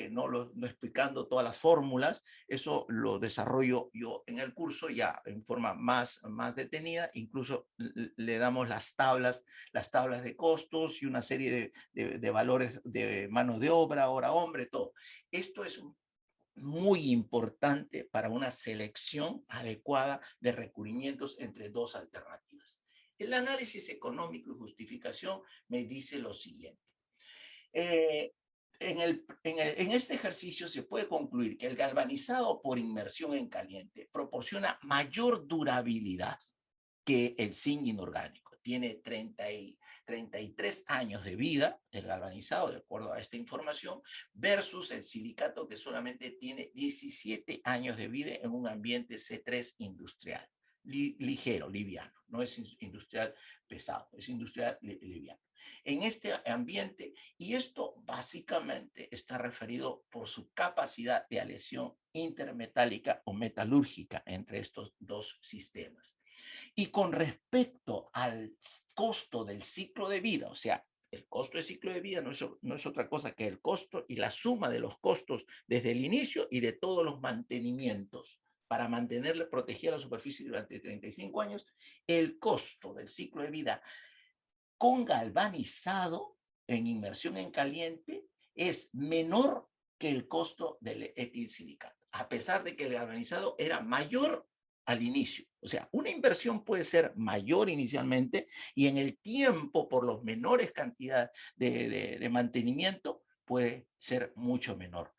no explicando todas las fórmulas, eso lo desarrollo yo en el curso ya en forma más detenida, incluso le damos las tablas de costos y una serie de valores de mano de obra, hora hombre, todo. Esto es muy importante para una selección adecuada de recubrimientos entre dos alternativas. El análisis económico y justificación me dice lo siguiente. En este ejercicio se puede concluir que el galvanizado por inmersión en caliente proporciona mayor durabilidad que el zinc inorgánico. Tiene 33 años de vida el galvanizado, de acuerdo a esta información, versus el silicato que solamente tiene 17 años de vida en un ambiente C3 industrial. Ligero, liviano, no es industrial pesado, es industrial liviano. En este ambiente, y esto básicamente está referido por su capacidad de aleación intermetálica o metalúrgica entre estos dos sistemas. Y con respecto al costo del ciclo de vida, o sea, el costo del ciclo de vida no es otra cosa que el costo y la suma de los costos desde el inicio y de todos los mantenimientos para mantenerle protegida la superficie durante 35 años, el costo del ciclo de vida con galvanizado en inmersión en caliente es menor que el costo del etilsilicato, a pesar de que el galvanizado era mayor al inicio. O sea, una inversión puede ser mayor inicialmente y en el tiempo, por los menores cantidades de mantenimiento, puede ser mucho menor.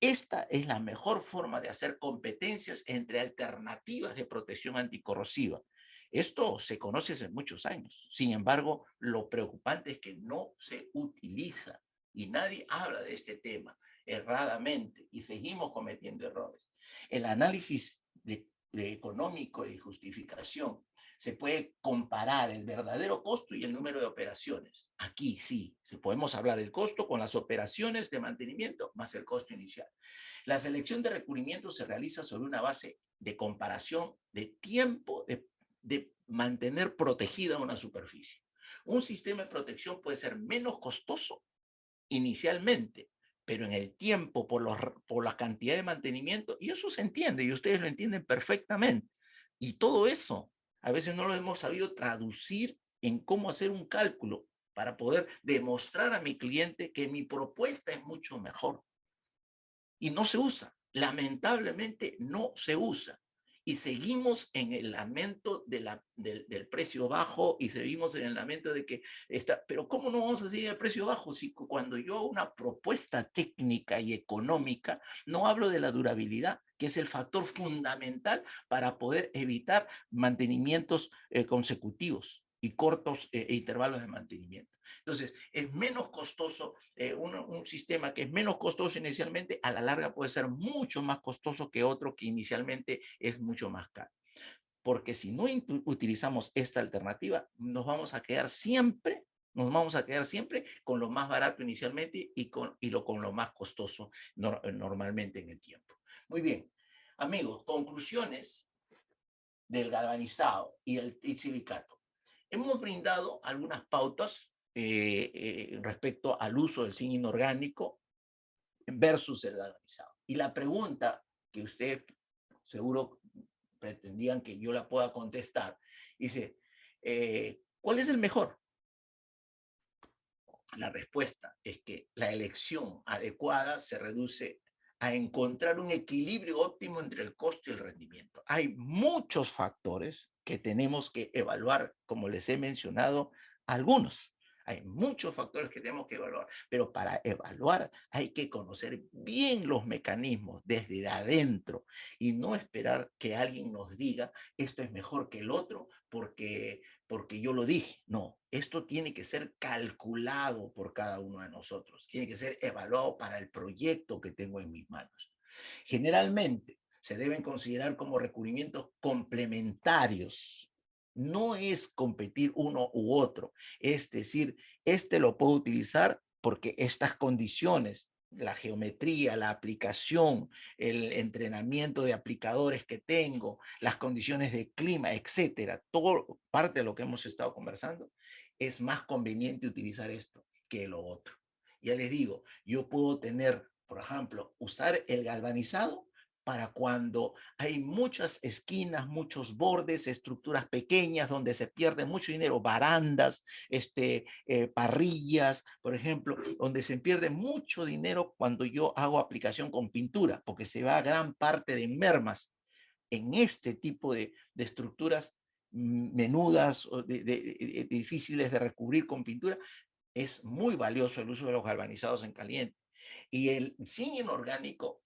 Esta es la mejor forma de hacer competencias entre alternativas de protección anticorrosiva. Esto se conoce hace muchos años. Sin embargo, lo preocupante es que no se utiliza y nadie habla de este tema erradamente y seguimos cometiendo errores. El análisis económico y justificación se puede comparar el verdadero costo y el número de operaciones. Aquí sí, podemos hablar del costo con las operaciones de mantenimiento más el costo inicial. La selección de recubrimientos se realiza sobre una base de comparación de tiempo de mantener protegida una superficie. Un sistema de protección puede ser menos costoso inicialmente, pero en el tiempo, por la cantidad de mantenimiento, y eso se entiende, y ustedes lo entienden perfectamente. Y todo eso, a veces no lo hemos sabido traducir en cómo hacer un cálculo para poder demostrar a mi cliente que mi propuesta es mucho mejor. Y no se usa, lamentablemente no se usa. Y seguimos en el lamento del precio bajo y seguimos en el lamento de que está, pero ¿cómo no vamos a seguir el precio bajo si cuando yo hago una propuesta técnica y económica no hablo de la durabilidad, que es el factor fundamental para poder evitar mantenimientos consecutivos y cortos intervalos de mantenimiento? Entonces, es menos costoso, un sistema que es menos costoso inicialmente, a la larga puede ser mucho más costoso que otro que inicialmente es mucho más caro. Porque si no utilizamos esta alternativa, nos vamos a quedar siempre Nos vamos a quedar siempre con lo más barato inicialmente y con lo más costoso normalmente en el tiempo. Muy bien, amigos, conclusiones del galvanizado y el silicato. Hemos brindado algunas pautas respecto al uso del zinc inorgánico versus el galvanizado. Y la pregunta que ustedes seguro pretendían que yo la pueda contestar, dice, ¿cuál es el mejor? La respuesta es que la elección adecuada se reduce a encontrar un equilibrio óptimo entre el costo y el rendimiento. Hay muchos factores que tenemos que evaluar, como les he mencionado, algunos. Hay muchos factores que tenemos que evaluar, pero para evaluar hay que conocer bien los mecanismos desde adentro y no esperar que alguien nos diga esto es mejor que el otro porque yo lo dije. No, esto tiene que ser calculado por cada uno de nosotros, tiene que ser evaluado para el proyecto que tengo en mis manos. Generalmente se deben considerar como recubrimientos complementarios. No es competir uno u otro, es decir, este lo puedo utilizar porque estas condiciones, la geometría, la aplicación, el entrenamiento de aplicadores que tengo, las condiciones de clima, etcétera, todo parte de lo que hemos estado conversando, es más conveniente utilizar esto que lo otro. Ya les digo, yo puedo tener, por ejemplo, usar el galvanizado para cuando hay muchas esquinas, muchos bordes, estructuras pequeñas donde se pierde mucho dinero, barandas, parrillas, por ejemplo, donde se pierde mucho dinero cuando yo hago aplicación con pintura, porque se va gran parte de mermas en este tipo de estructuras menudas, o difíciles de recubrir con pintura. Es muy valioso el uso de los galvanizados en caliente. Y el zinc inorgánico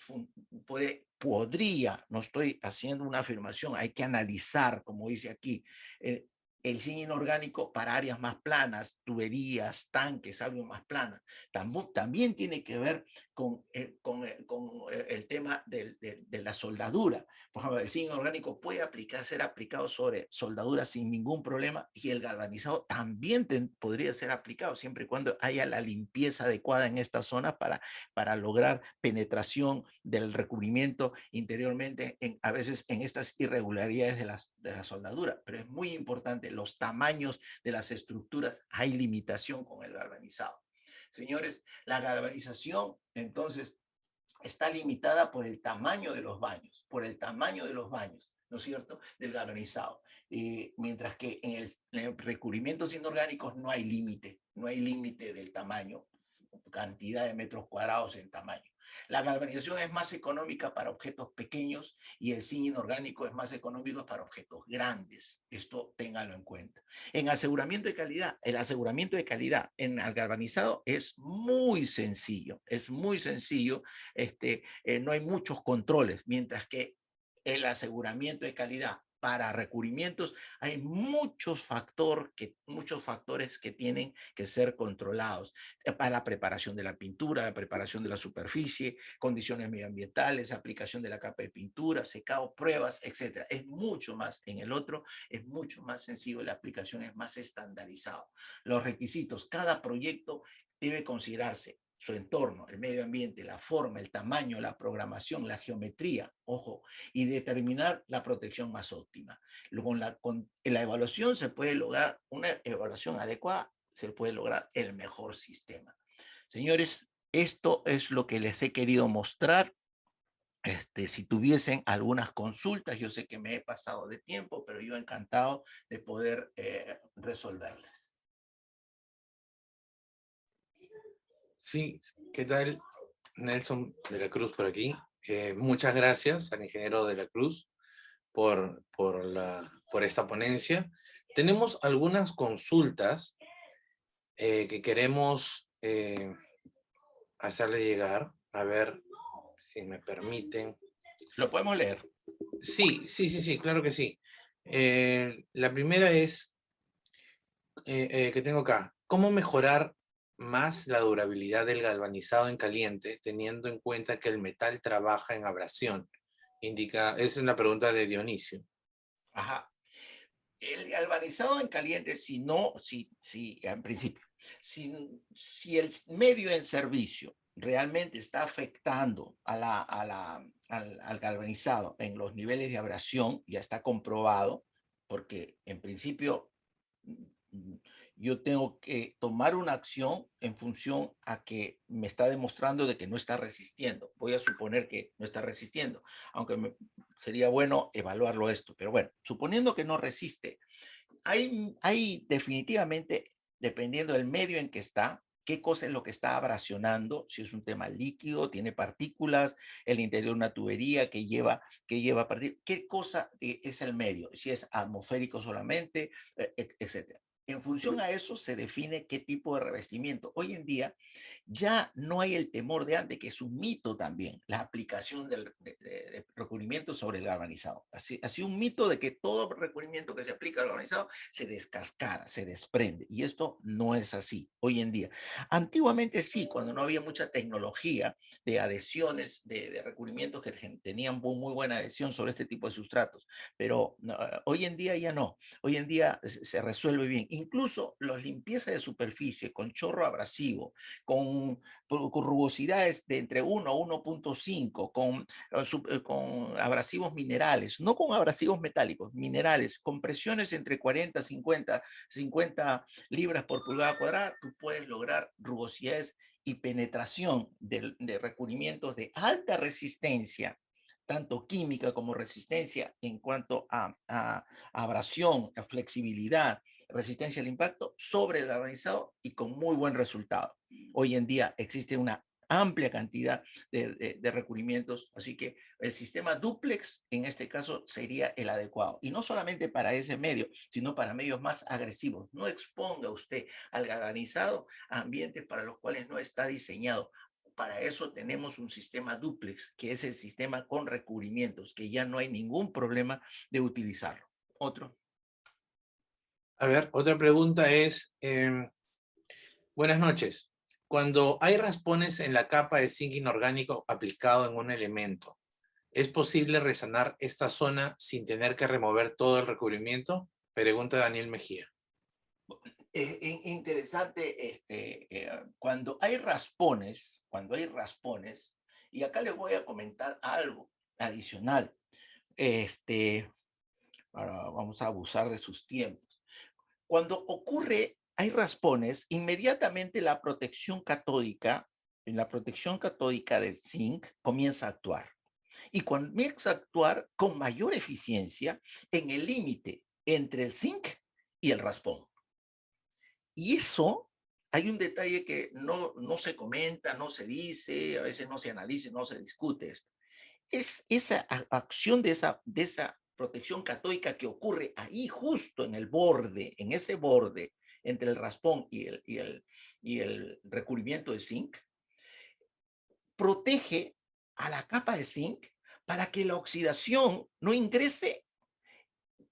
podría, no estoy haciendo una afirmación, hay que analizar, como dice aquí, el zinc inorgánico para áreas más planas, tuberías, tanques, algo más planas. También tiene que ver con el tema de la soldadura. Por ejemplo, el zinc inorgánico puede ser aplicado sobre soldadura sin ningún problema, y el galvanizado también podría ser aplicado siempre y cuando haya la limpieza adecuada en esta zona para lograr penetración del recubrimiento interiormente, a veces en estas irregularidades de la soldadura. Pero es muy importante, los tamaños de las estructuras, hay limitación con el galvanizado. Señores, la galvanización, entonces, está limitada por el tamaño de los baños, ¿no es cierto?, del galvanizado. Mientras que en recubrimientos inorgánicos no hay límite del tamaño, cantidad de metros cuadrados en tamaño. La galvanización es más económica para objetos pequeños y el zinc inorgánico es más económico para objetos grandes. Esto ténganlo en cuenta. En aseguramiento de calidad, el aseguramiento de calidad en el galvanizado es muy sencillo, no hay muchos controles, mientras que el aseguramiento de calidad para recubrimientos hay muchos factores que tienen que ser controlados para la preparación de la pintura, la preparación de la superficie, condiciones medioambientales, aplicación de la capa de pintura, secado, pruebas, etcétera. Es mucho más, en el otro es mucho más sencillo, la aplicación es más estandarizado. Los requisitos, cada proyecto debe considerarse su entorno, el medio ambiente, la forma, el tamaño, la programación, la geometría, ojo, y determinar la protección más óptima. Con la evaluación se puede lograr una evaluación adecuada, se puede lograr el mejor sistema. Señores, esto es lo que les he querido mostrar. Si tuviesen algunas consultas, yo sé que me he pasado de tiempo, pero yo encantado de poder resolverlas. Sí, ¿qué tal? Nelson de la Cruz por aquí. Muchas gracias al ingeniero de la Cruz por esta ponencia. Tenemos algunas consultas que queremos hacerle llegar. A ver si me permiten. ¿Lo podemos leer? Sí, claro que sí. La primera es que tengo acá. ¿Cómo mejorar más la durabilidad del galvanizado en caliente, teniendo en cuenta que el metal trabaja en abrasión? Esa es una pregunta de Dionisio. Ajá. El galvanizado en caliente, en principio, Si el medio en servicio realmente está afectando al galvanizado en los niveles de abrasión, ya está comprobado, porque en principio yo tengo que tomar una acción en función a que me está demostrando de que no está resistiendo. Voy a suponer que no está resistiendo, aunque sería bueno evaluarlo esto, pero bueno, suponiendo que no resiste, hay definitivamente, dependiendo del medio en que está, qué cosa es lo que está abrasionando, si es un tema líquido, tiene partículas, el interior de una tubería que lleva partículas, qué cosa es el medio, si es atmosférico solamente, etcétera. En función a eso se define qué tipo de revestimiento. Hoy en día ya no hay el temor de antes, que es un mito también, la aplicación de recubrimiento sobre el galvanizado. Así un mito de que todo recubrimiento que se aplica al galvanizado se descascara, se desprende. Y esto no es así hoy en día. Antiguamente sí, cuando no había mucha tecnología de adhesiones, de recubrimientos que tenían muy buena adhesión sobre este tipo de sustratos. Pero hoy en día ya no. Hoy en día se resuelve bien. Incluso las limpiezas de superficie con chorro abrasivo, con rugosidades de entre 1 a 1.5, con abrasivos minerales, no con abrasivos metálicos, minerales, con presiones entre 40, 50 libras por pulgada cuadrada, tú puedes lograr rugosidades y penetración de recubrimientos de alta resistencia, tanto química como resistencia en cuanto a abrasión, a flexibilidad, resistencia al impacto sobre el galvanizado y con muy buen resultado. Hoy en día existe una amplia cantidad de recubrimientos, así que el sistema dúplex en este caso sería el adecuado. Y no solamente para ese medio, sino para medios más agresivos. No exponga usted al galvanizado a ambientes para los cuales no está diseñado. Para eso tenemos un sistema dúplex, que es el sistema con recubrimientos, que ya no hay ningún problema de utilizarlo. Otro. A ver, otra pregunta es, buenas noches. Cuando hay raspones en la capa de zinc inorgánico aplicado en un elemento, ¿es posible resanar esta zona sin tener que remover todo el recubrimiento? Pregunta Daniel Mejía. Interesante, cuando hay raspones, y acá les voy a comentar algo adicional, ahora vamos a abusar de sus tiempos. Cuando ocurre, hay raspones, inmediatamente la protección catódica, del zinc comienza a actuar. Y comienza a actuar con mayor eficiencia en el límite entre el zinc y el raspón. Y eso, hay un detalle que no se comenta, no se dice, a veces no se analiza, no se discute esto. Es esa acción de esa protección catódica que ocurre ahí justo en el borde, en ese borde entre el raspón y el recubrimiento de zinc, protege a la capa de zinc para que la oxidación no ingrese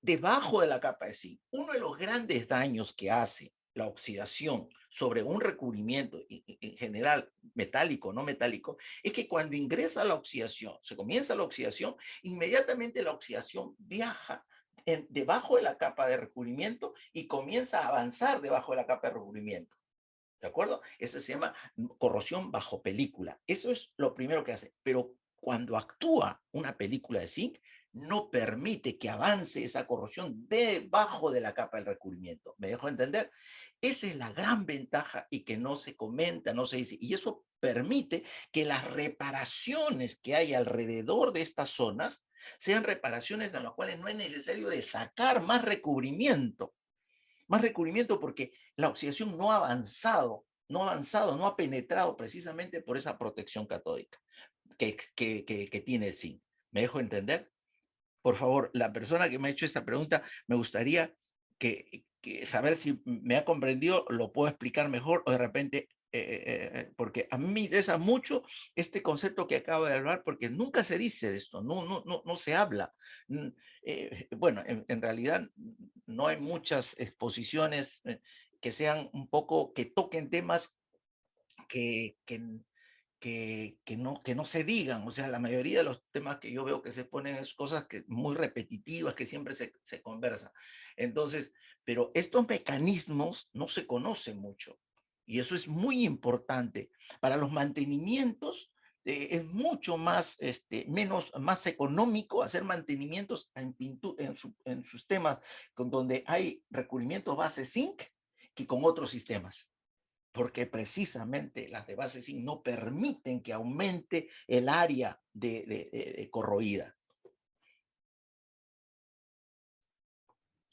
debajo de la capa de zinc. Uno de los grandes daños que hace la oxidación sobre un recubrimiento, en general metálico, no metálico, es que cuando ingresa la oxidación, se comienza la oxidación, inmediatamente la oxidación viaja debajo de la capa de recubrimiento y comienza a avanzar debajo de la capa de recubrimiento. ¿De acuerdo? Eso se llama corrosión bajo película. Eso es lo primero que hace. Pero cuando actúa una película de zinc, no permite que avance esa corrosión debajo de la capa del recubrimiento. ¿Me dejo entender? Esa es la gran ventaja y que no se comenta, no se dice. Y eso permite que las reparaciones que hay alrededor de estas zonas sean reparaciones en las cuales no es necesario de sacar más recubrimiento porque la oxidación no ha avanzado, no ha penetrado precisamente por esa protección catódica que tiene el zinc. ¿Me dejo entender? Por favor, la persona que me ha hecho esta pregunta, me gustaría que saber si me ha comprendido, lo puedo explicar mejor o de repente, porque a mí me interesa mucho este concepto que acabo de hablar, porque nunca se dice de esto, no se habla. Bueno, en realidad no hay muchas exposiciones que sean un poco, que toquen temas que no se digan. O sea, la mayoría de los temas que yo veo que se ponen es cosas muy repetitivas, que siempre se conversan. Entonces, pero estos mecanismos no se conocen mucho. Y eso es muy importante. Para los mantenimientos es mucho más, más económico hacer mantenimientos en sistemas donde hay recubrimientos base zinc que con otros sistemas. Porque precisamente las de base zinc no permiten que aumente el área de corroída.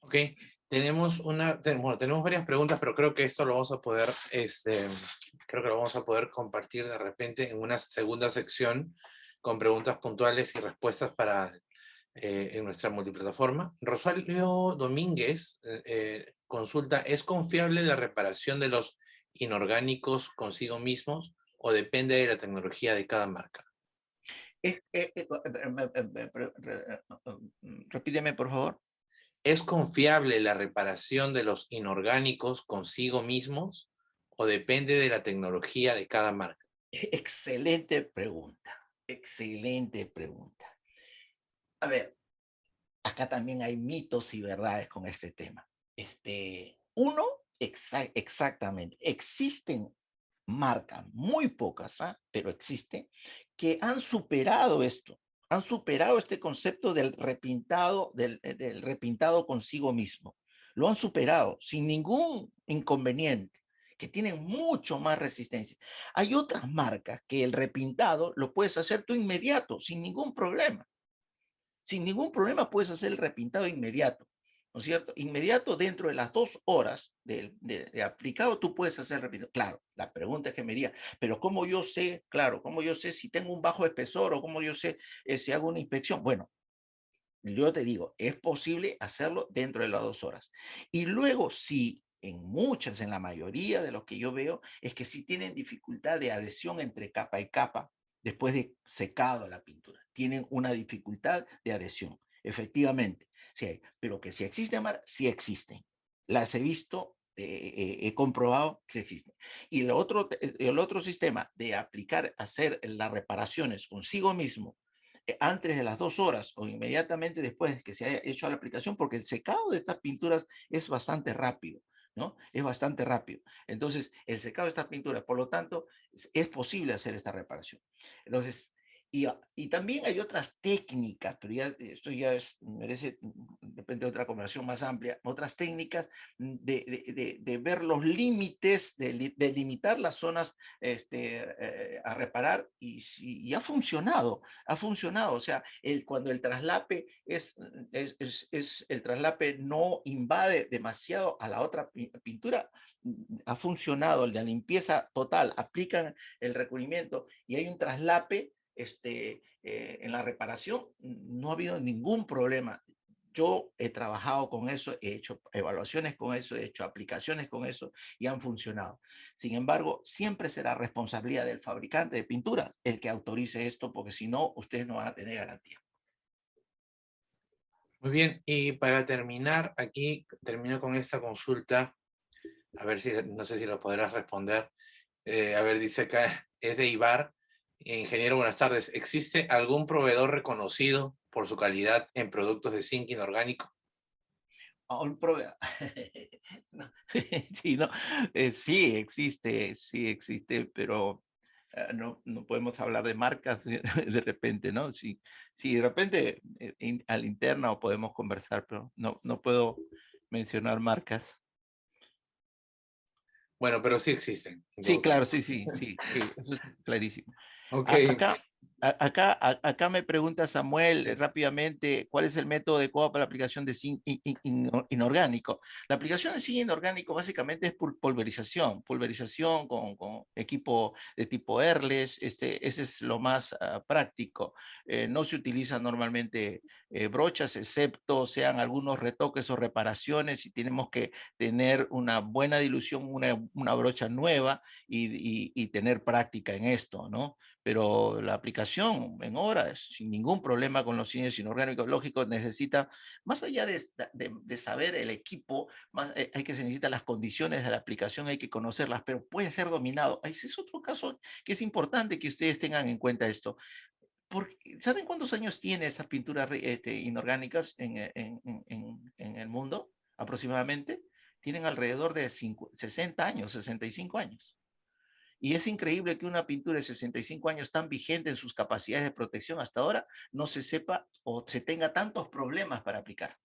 Ok, tenemos tenemos varias preguntas, pero creo que esto lo vamos a poder, creo que lo vamos a poder compartir de repente en una segunda sección con preguntas puntuales y respuestas en nuestra multiplataforma. Rosario Domínguez consulta, ¿es confiable la reparación de los inorgánicos consigo mismos o depende de la tecnología de cada marca? Repíteme, por favor. ¿Es confiable la reparación de los inorgánicos consigo mismos o depende de la tecnología de cada marca? Excelente pregunta, excelente pregunta. A ver, acá también hay mitos y verdades con este tema. Uno, exactamente, existen marcas, muy pocas, pero existen, que han superado esto, han superado este concepto del repintado, del repintado consigo mismo. Lo han superado sin ningún inconveniente, que tienen mucho más resistencia. Hay otras marcas que el repintado lo puedes hacer tú inmediato, sin ningún problema. Sin ningún problema puedes hacer el repintado inmediato, ¿no es cierto? Inmediato dentro de las 2 horas de aplicado, tú puedes hacer el repintado. Claro, la pregunta es que me diría, pero ¿cómo yo sé? Claro, ¿cómo yo sé si tengo un bajo espesor o cómo yo sé si hago una inspección? Bueno, yo te digo, es posible hacerlo dentro de las 2 horas. Y luego, si en la mayoría de los que yo veo, es que si tienen dificultad de adhesión entre capa y capa, después de secado la pintura, tienen una dificultad de adhesión. Efectivamente, sí hay, pero que si existen, sí existen. Las he visto, he comprobado que existen. Y el otro sistema de hacer las reparaciones consigo mismo, antes de las 2 horas o inmediatamente después de que se haya hecho la aplicación, porque el secado de estas pinturas es bastante rápido, ¿no? Es bastante rápido. Entonces, el secado de estas pinturas, por lo tanto, es posible hacer esta reparación. Entonces, y también hay otras técnicas, pero ya esto ya merece, depende de otra conversación más amplia, otras técnicas de ver los límites, de limitar las zonas a reparar y ha funcionado, o sea, cuando el traslape el traslape no invade demasiado a la otra pintura, ha funcionado, la limpieza total, aplican el recubrimiento y hay un traslape en la reparación, no ha habido ningún problema. Yo he trabajado con eso, he hecho evaluaciones con eso, he hecho aplicaciones con eso y han funcionado. Sin embargo, siempre será responsabilidad del fabricante de pinturas el que autorice esto, porque si no, ustedes no van a tener garantía. Muy bien, y para terminar, aquí termino con esta consulta, a ver si, no sé si lo podrás responder. A ver, dice acá, es de Ibar. Ingeniero, buenas tardes. ¿Existe algún proveedor reconocido por su calidad en productos de zinc inorgánico? Un proveedor. No, sí, no, sí existe, pero no podemos hablar de marcas de repente, ¿no? Sí, de repente al interno podemos conversar, pero no puedo mencionar marcas. Bueno, pero sí existen. En Sí, todo caso. claro, sí, eso es clarísimo. Ok. Acá me pregunta Samuel rápidamente, ¿cuál es el método adecuado para la aplicación de zinc inorgánico? La aplicación de zinc inorgánico básicamente es pulverización con equipo de tipo Airless, ese es lo más práctico. No se utilizan normalmente brochas, excepto sean algunos retoques o reparaciones y tenemos que tener una buena dilución, una brocha nueva y tener práctica en esto, ¿no? Pero la aplicación en horas, sin ningún problema con los cines inorgánicos, lógicos, necesita, más allá de saber el equipo, hay que se necesitan las condiciones de la aplicación, hay que conocerlas, pero puede ser dominado. Ese es otro caso que es importante que ustedes tengan en cuenta esto. ¿Saben cuántos años tiene esas pinturas inorgánicas en el mundo? Aproximadamente. tienen alrededor de 60 años, 65 años. Y es increíble que una pintura de 65 años tan vigente en sus capacidades de protección hasta ahora no se sepa o se tenga tantos problemas para aplicar.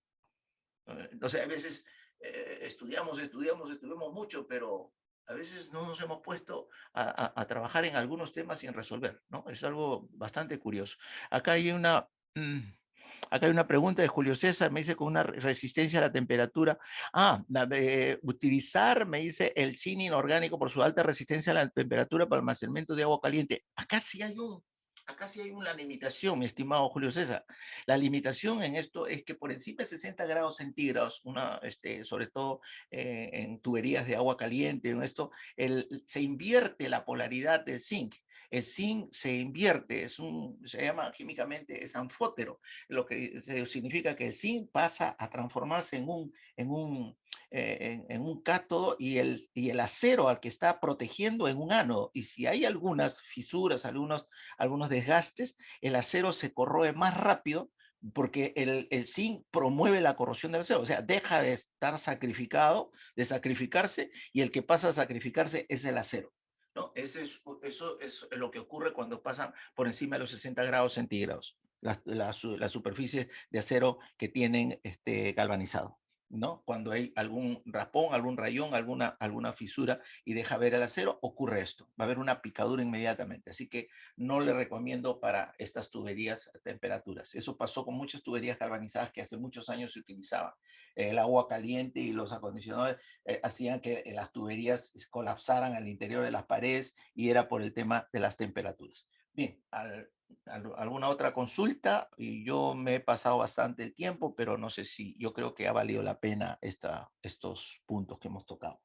Entonces, a veces estudiamos mucho, pero a veces no nos hemos puesto a trabajar en algunos temas y en resolver, ¿no? Es algo bastante curioso. Acá hay una... Acá hay una pregunta de Julio César, me dice con una resistencia a la temperatura. Utilizar, me dice, el zinc inorgánico por su alta resistencia a la temperatura para almacenamiento de agua caliente. Acá sí hay una limitación, mi estimado Julio César. La limitación en esto es que por encima de 60 grados centígrados, sobre todo en tuberías de agua caliente, en esto, se invierte la polaridad del zinc. El zinc se invierte, se llama químicamente, es anfótero, lo que significa que el zinc pasa a transformarse en un cátodo y el acero al que está protegiendo en un ánodo. Y si hay algunas fisuras, algunos desgastes, el acero se corroe más rápido porque el zinc promueve la corrosión del acero, o sea, deja de estar de sacrificarse, y el que pasa a sacrificarse es el acero. ¿No? Eso es lo que ocurre cuando pasan por encima de los 60 grados centígrados, las superficies de acero que tienen galvanizado, ¿no? Cuando hay algún raspón, algún rayón, alguna fisura y deja ver el acero, ocurre esto. Va a haber una picadura inmediatamente. Así que no le recomiendo para estas tuberías a temperaturas. Eso pasó con muchas tuberías galvanizadas que hace muchos años se utilizaban. El agua caliente y los acondicionadores hacían que las tuberías colapsaran al interior de las paredes, y era por el tema de las temperaturas. Bien, ¿alguna otra consulta? Y yo me he pasado bastante el tiempo, pero no sé si yo creo que ha valido la pena estos puntos que hemos tocado.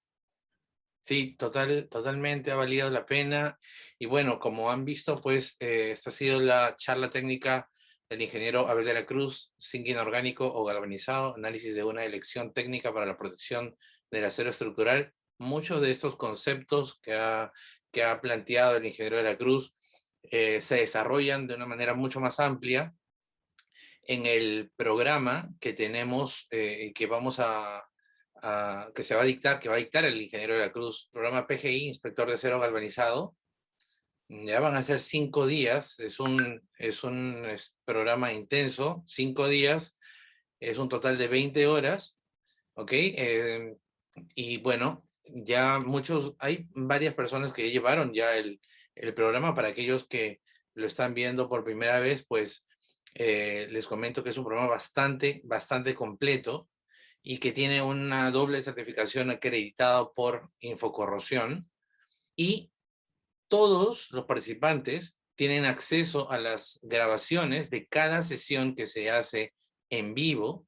Sí, totalmente ha valido la pena. Y bueno, como han visto, pues esta ha sido la charla técnica del ingeniero Abel de la Cruz, zinc inorgánico o galvanizado, análisis de una elección técnica para la protección del acero estructural. Muchos de estos conceptos que ha planteado el ingeniero de la Cruz se desarrollan de una manera mucho más amplia en el programa que tenemos, que va a dictar el ingeniero de la Cruz, programa PGI, Inspector de Acero Galvanizado. Ya van a ser 5 días, es un programa intenso, 5 días, es un total de 20 horas, ¿ok? Y bueno, hay varias personas que llevaron ya el programa. Para aquellos que lo están viendo por primera vez, pues les comento que es un programa bastante completo y que tiene una doble certificación acreditada por Infocorrosión, y todos los participantes tienen acceso a las grabaciones de cada sesión que se hace en vivo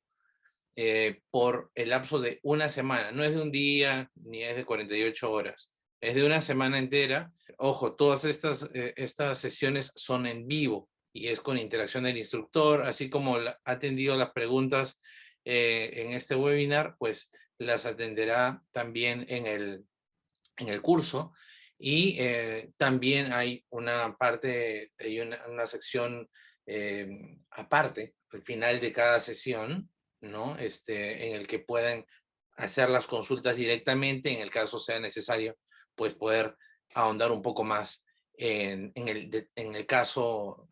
por el lapso de una semana. No es de un día ni es de 48 horas, es de una semana entera. Ojo, todas estas sesiones son en vivo y es con interacción del instructor, así como ha atendido las preguntas en este webinar, pues las atenderá también en el curso. Y también hay una parte, hay una sección aparte, al final de cada sesión, ¿no? En el que pueden hacer las consultas directamente, en el caso sea necesario, pues poder ahondar un poco más en el caso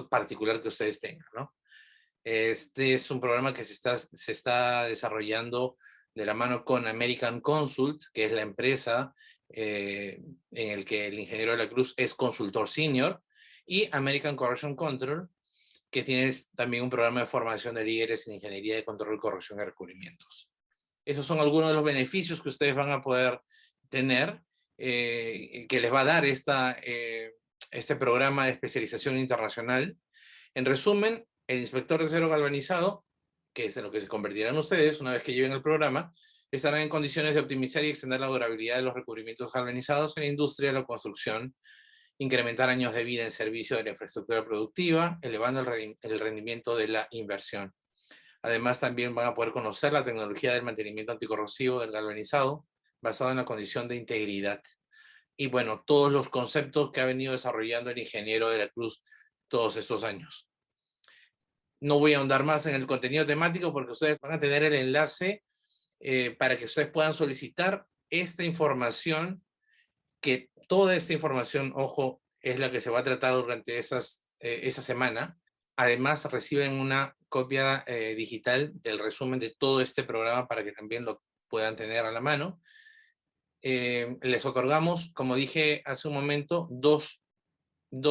particular que ustedes tengan, ¿no? Este es un programa que se está desarrollando de la mano con American Consult, que es la empresa en el que el ingeniero de la Cruz es consultor senior, y American Corrosion Control, que tiene también un programa de formación de líderes en ingeniería de control, corrosión y recubrimientos. Esos son algunos de los beneficios que ustedes van a poder tener, que les va a dar este programa de especialización internacional. En resumen, el inspector de acero galvanizado, que es en lo que se convertirán ustedes una vez que lleven el programa, estarán en condiciones de optimizar y extender la durabilidad de los recubrimientos galvanizados en la industria de la construcción, incrementar años de vida en servicio de la infraestructura productiva, elevando el rendimiento de la inversión. Además, también van a poder conocer la tecnología del mantenimiento anticorrosivo del galvanizado, basado en la condición de integridad. Y bueno, todos los conceptos que ha venido desarrollando el ingeniero de la Cruz todos estos años. No voy a ahondar más en el contenido temático porque ustedes van a tener el enlace para que ustedes puedan solicitar esta información, que toda esta información, ojo, es la que se va a tratar durante esa semana. Además, reciben una copia digital del resumen de todo este programa para que también lo puedan tener a la mano. Les otorgamos, como dije hace un momento, dos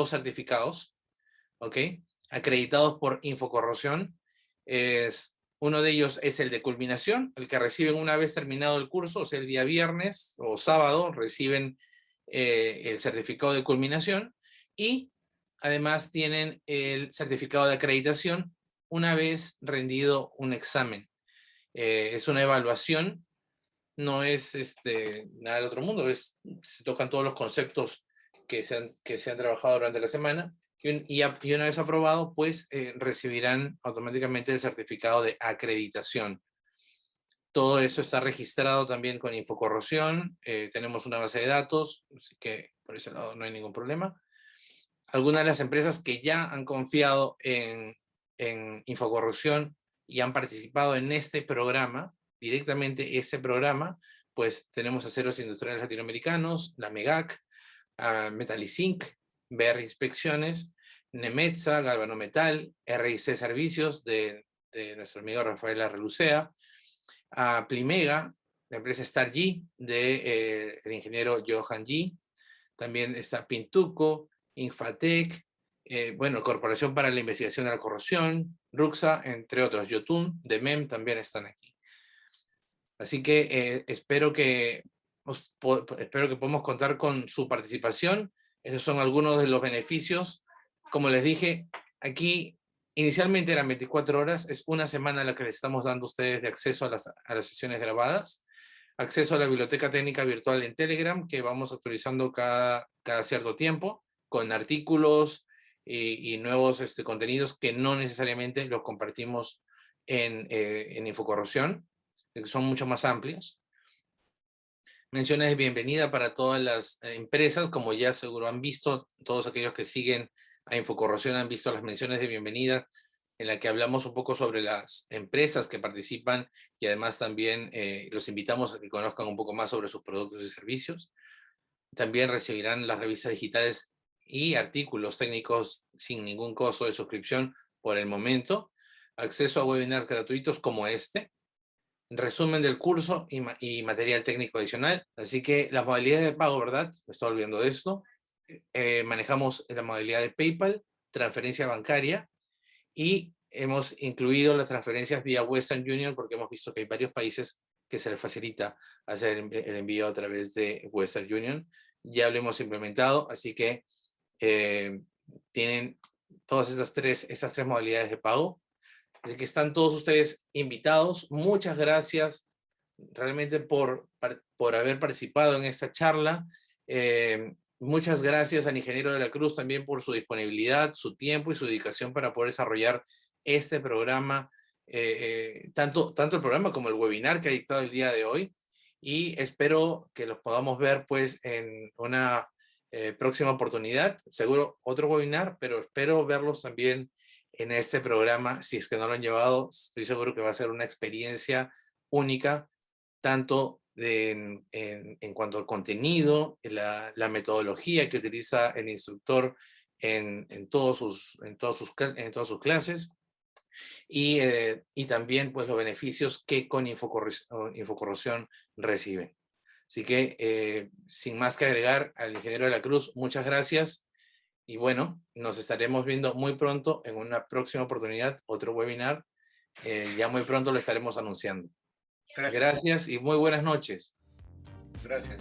certificados, ¿ok? Acreditados por Infocorrosión. Uno de ellos es el de culminación, el que reciben una vez terminado el curso, o sea, el día viernes o sábado, reciben el certificado de culminación, y además tienen el certificado de acreditación una vez rendido un examen. Es una evaluación, no es nada del otro mundo, se tocan todos los conceptos que se han trabajado durante la semana, y una vez aprobado, pues recibirán automáticamente el certificado de acreditación. Todo eso está registrado también con Infocorrosión, tenemos una base de datos, así que por ese lado no hay ningún problema. Algunas de las empresas que ya han confiado en Infocorrosión y han participado en este programa, directamente este programa, pues tenemos Aceros Industriales Latinoamericanos, la MEGAC, Metalizinc, BR Inspecciones, Nemetza, Galvanometal, RIC Servicios de nuestro amigo Rafael Arrelucea, Plimega, la empresa Star G de el ingeniero Johan G, también está Pintuco, Infatec, bueno, Corporación para la Investigación de la Corrosión, RUXA, entre otros, Yotun, de MEM también están aquí. Así que espero que podamos contar con su participación. Esos son algunos de los beneficios. Como les dije, aquí inicialmente eran 24 horas, es una semana la que les estamos dando a ustedes de acceso a las sesiones grabadas, acceso a la biblioteca técnica virtual en Telegram, que vamos actualizando cada cierto tiempo, con artículos y nuevos contenidos que no necesariamente los compartimos en Infocorrosión, que son mucho más amplios. Menciones de bienvenida para todas las empresas, como ya seguro han visto, todos aquellos que siguen a Infocorrosión han visto las menciones de bienvenida, en la que hablamos un poco sobre las empresas que participan, y además también los invitamos a que conozcan un poco más sobre sus productos y servicios. También recibirán las revistas digitales y artículos técnicos sin ningún costo de suscripción por el momento, acceso a webinars gratuitos como este, resumen del curso y material técnico adicional. Así que las modalidades de pago, ¿verdad? Me estoy olvidando de esto. Manejamos la modalidad de PayPal, transferencia bancaria, y hemos incluido las transferencias vía Western Union porque hemos visto que hay varios países que se les facilita hacer el envío a través de Western Union. Ya lo hemos implementado, así que tienen todas esas tres modalidades de pago. Así que están todos ustedes invitados. Muchas gracias realmente por haber participado en esta charla. Muchas gracias al ingeniero de la Cruz también por su disponibilidad, su tiempo y su dedicación para poder desarrollar este programa, tanto el programa como el webinar que ha dictado el día de hoy. Y espero que los podamos ver pues en una próxima oportunidad, seguro otro webinar, pero espero verlos también en este programa. Si es que no lo han llevado, estoy seguro que va a ser una experiencia única, tanto en cuanto al contenido, la metodología que utiliza el instructor en todas sus clases, y también pues los beneficios que con Infocorrosión reciben. Así que sin más que agregar, al ingeniero de la Cruz, muchas gracias. Y bueno, nos estaremos viendo muy pronto en una próxima oportunidad, otro webinar. Ya muy pronto lo estaremos anunciando. Gracias y muy buenas noches. Gracias.